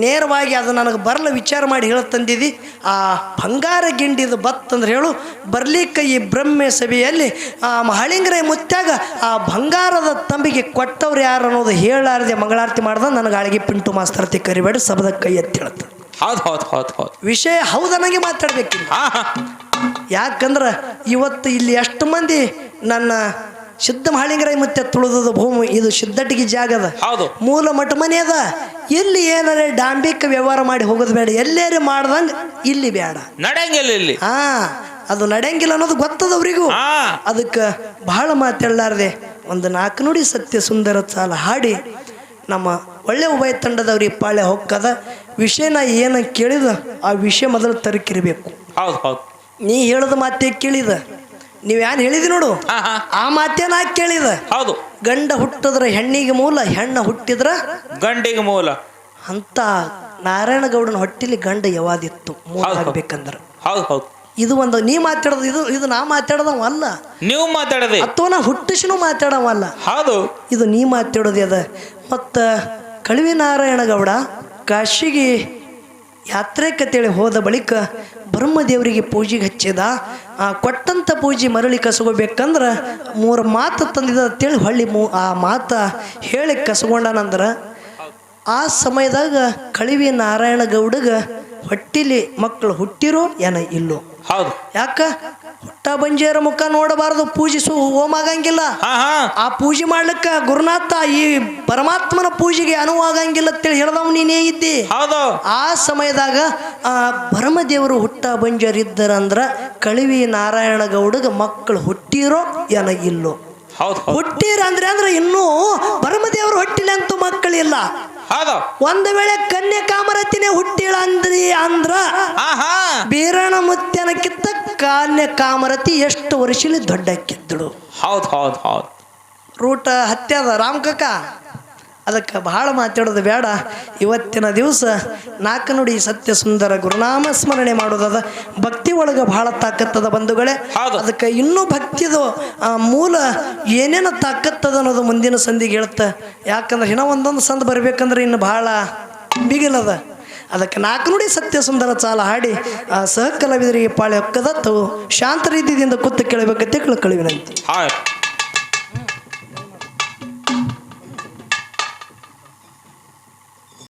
ನೇರವಾಗಿ ಅದು ನನಗೆ ಬರಲ್ಲ ವಿಚಾರ ಮಾಡಿ ಹೇಳತ್ತಂದಿದ್ದಿ. ಆ ಬಂಗಾರ ಗಿಂಡಿದು ಬತ್ತಂದ್ರೆ ಹೇಳು. ಬರ್ಲಿಕ್ಕೆ ಈ ಬ್ರಹ್ಮೆ ಸಭೆಯಲ್ಲಿ ಆ ಮಹಾಲಿಂಗರಾಯ ಮುತ್ಯಾಗ ಆ ಬಂಗಾರದ ತಂಬಿಗೆ ಕೊಟ್ಟವ್ರು ಯಾರು ಅನ್ನೋದು ಹೇಳಾರದೆ ಮಂಗಳಾರತಿ ಮಾಡ್ದ ನನಗೆ ಆಳಿಗೆ ಪಿಂಟು ಮಾಸ್ತರ್ತಿ ಕರಿಬೇಡ ಸಬದ ಕೈ ಎತ್ತಿ ಹೇಳ್ತ. ಹೌದು ಹೌದು ಹೌದು ಹೌದು ವಿಷಯ ಹೌದನಾಗೆ ಮಾತಾಡ್ಬೇಕಿಲ್ಲ. ಯಾಕಂದ್ರೆ ಇವತ್ತು ಇಲ್ಲಿ ಎಷ್ಟು ಮಂದಿ ನನ್ನ ಶುದ್ಧ ಮಹಾಲಿಂಗರಾಯ ಮುತ್ಯ ತುಳಿದ ಭೂಮಿ ಇದು ಸಿದ್ದಟ್ಟಿಗೆ ಜಾಗದ. ಹೌದು ಮೂಲ ಮಠ ಮನೆ ಅದ. ಇಲ್ಲಿ ಏನಾರೆ ಡಾಂಬಿಕ ವ್ಯವಹಾರ ಮಾಡಿ ಹೋಗೋದು ಬೇಡ. ಎಲ್ಲೇರಿ ಮಾಡ್ದಂಗ ಇಲ್ಲಿ ಬೇಡ, ನಡೆಯಂಗಿಲ್ಲ ಇಲ್ಲಿ. ಅದು ನಡೆಯಂಗಿಲ್ಲ ಅನ್ನೋದು ಗೊತ್ತದವ್ರಿಗೂ. ಅದಕ್ಕೆ ಬಹಳ ಮಾತಾಡಲಾರ್ದೆ 4 ನುಡಿ ಸತ್ಯ ಸುಂದರ ಸಾಲ ಹಾಡಿ ನಮ್ಮ ಒಳ್ಳೆ ಉಭಯ ತಂಡದವ್ರಿಗೆ ಪಾಳೆ ಹೊಕ್ಕದ. ವಿಷಯನ ಏನು ಕೇಳಿದ ಆ ವಿಷಯ ಮೊದಲು ತರಕಿರಬೇಕು. ಹೌದು ಹೌದು ನೀ ಹೇಳದ ಮಾತೇ ಕೇಳಿದ. ನೀವ್ ಯಾರು ಹೇಳಿದಿ ನೋಡು ಆ ಮಾತೇನ ಕೇಳಿದ. ಹೌದು ಗಂಡ ಹುಟ್ಟಿದ್ರ ಹೆಣ್ಣಿಗೆ ಮೂಲ, ಹೆಣ್ಣ ಹುಟ್ಟಿದ್ರ ಗಂಡಿಗೆ ಮೂಲ ಅಂತ ನಾರಾಯಣ ಗೌಡನ ಹೊಟ್ಟಿಲಿ ಗಂಡ ಯಾವಾದಿತ್ತು ಮೂಲ ಆಗ್ಬೇಕಂದ್ರ. ಹೌದು ಹೌದು ಇದು ಒಂದು ನೀ ಮಾತಾಡೋದು, ಇದು ನಾ ಮಾತಾಡೋದವ ಅಲ್ಲ, ನೀವು ಮಾತಾಡದೆ ಅಥವಾ ನಾ ಹುಟ್ಟಿಸಿನೂ ಮಾತಾಡವಲ್ಲ. ಹೌದು ಇದು ನೀ ಮಾತಾಡೋದು ಅದ. ಮತ್ತ ಕಳವಿ ನಾರಾಯಣ ಗೌಡ ಕಾಶಿಗೆ ಯಾತ್ರೆ ಕತೇಳಿ ಹೋದ ಬಳಿಕ ಬ್ರಹ್ಮದೇವರಿಗೆ ಪೂಜೆಗೆ ಹಚ್ಚಿದ. ಕೊಟ್ಟಂಥ ಪೂಜೆ ಮರಳಿ ಕಸಗೋಬೇಕಂದ್ರೆ 3 ಮಾತು ತಂದಿದ ಅಂತೇಳಿ ಹೊಳ್ಳಿ ಆ ಮಾತ ಹೇಳಿ ಕಸಗೊಂಡನಂದ್ರ ಆ ಸಮಯದಾಗ ಕಳವಿ ನಾರಾಯಣ ಗೌಡಗ ಹೊಟ್ಟಿಲಿ ಮಕ್ಕಳು ಹುಟ್ಟಿರೋ ಏನ ಇಲ್ಲೋ. ಹೌದು ಯಾಕ ಹುಟ್ಟ ಬಂಜೇರ ಮುಖ ನೋಡಬಾರದು, ಪೂಜಿಸು ಹೋಮ ಆಗಂಗಿಲ್ಲ. ಆ ಪೂಜೆ ಮಾಡ್ಲಿಕ್ಕ ಗುರುನಾಥ ಈ ಪರಮಾತ್ಮನ ಪೂಜೆಗೆ ಅನುವಾಗಂಗಿಲ್ಲ ಅಂತೇಳಿ ಹೇಳ್ದವ್ ನೀನೇ ಇದ್ದಿ. ಆ ಸಮಯದಾಗ ಆ ಬ್ರಹ್ಮದೇವರು ಹುಟ್ಟ ಬಂಜರಿದ್ದರಂದ್ರ ಕಳವಿ ನಾರಾಯಣ ಗೌಡಗ ಮಕ್ಕಳು ಹುಟ್ಟಿರೋ ಏನ ಇಲ್ಲೋ. ಹುಟ್ಟಿರ ಅಂದ್ರೆ ಇನ್ನೂ ಬ್ರಹ್ಮದೇವರು ಹೊಟ್ಟಿಲ್ಲ ಅಂತೂ ಮಕ್ಕಳಿಲ್ಲ. ಒಂದು ವೇಳೆ ಕನ್ಯಾ ಕಾಮರತಿನೇ ಹುಟ್ಟಿಳ ಅಂದ್ರ ಬೀರಣ ಮುತ್ಯನಕ್ಕಿಂತ ಕನ್ಯಾ ಕಾಮರತಿ ಎಷ್ಟು ವರ್ಷಲಿ ದೊಡ್ಡಕ್ಕಿದ್ದಳು. ಹೌದು ಹೌದು ಹೌದು ರೂಟ ಹತ್ಯದ ರಾಮ್ ಕಕ್ಕ ಅದಕ್ಕೆ ಬಹಳ ಮಾತಾಡೋದು ಬೇಡ. ಇವತ್ತಿನ ದಿವಸ ನಾಲ್ಕು ನುಡಿ ಸತ್ಯ ಸುಂದರ ಗುರುನಾಮ ಸ್ಮರಣೆ ಮಾಡೋದದ. ಭಕ್ತಿ ಒಳಗೆ ಬಹಳ ತಾಕತ್ತದ ಬಂಧುಗಳೇ. ಅದಕ್ಕೆ ಇನ್ನೂ ಭಕ್ತಿದು ಮೂಲ ಏನೇನು ತಾಕತ್ತದ ಅನ್ನೋದು ಮುಂದಿನ ಸಂಧಿಗೆ ಹೇಳುತ್ತೆ. ಯಾಕಂದ್ರೆ ಇನ್ನೂ ಒಂದೊಂದು ಸಂದ್ ಬರ್ಬೇಕಂದ್ರೆ ಇನ್ನು ಬಹಳ ಬಿಗಿಲದ. ಅದಕ್ಕೆ ನಾಲ್ಕು ನುಡಿ ಸತ್ಯ ಸುಂದರ ಚಾಲ ಹಾಡಿ ಆ ಸಹಕಲಾವಿದರಿಗೆ ಪಾಳೆ ಒಕ್ಕದತ್ತು ಶಾಂತ ರೀತಿಯಿಂದ ಕೂತು ಕೇಳಬೇಕಂತ ಕಳಿವಿನಂತೆ.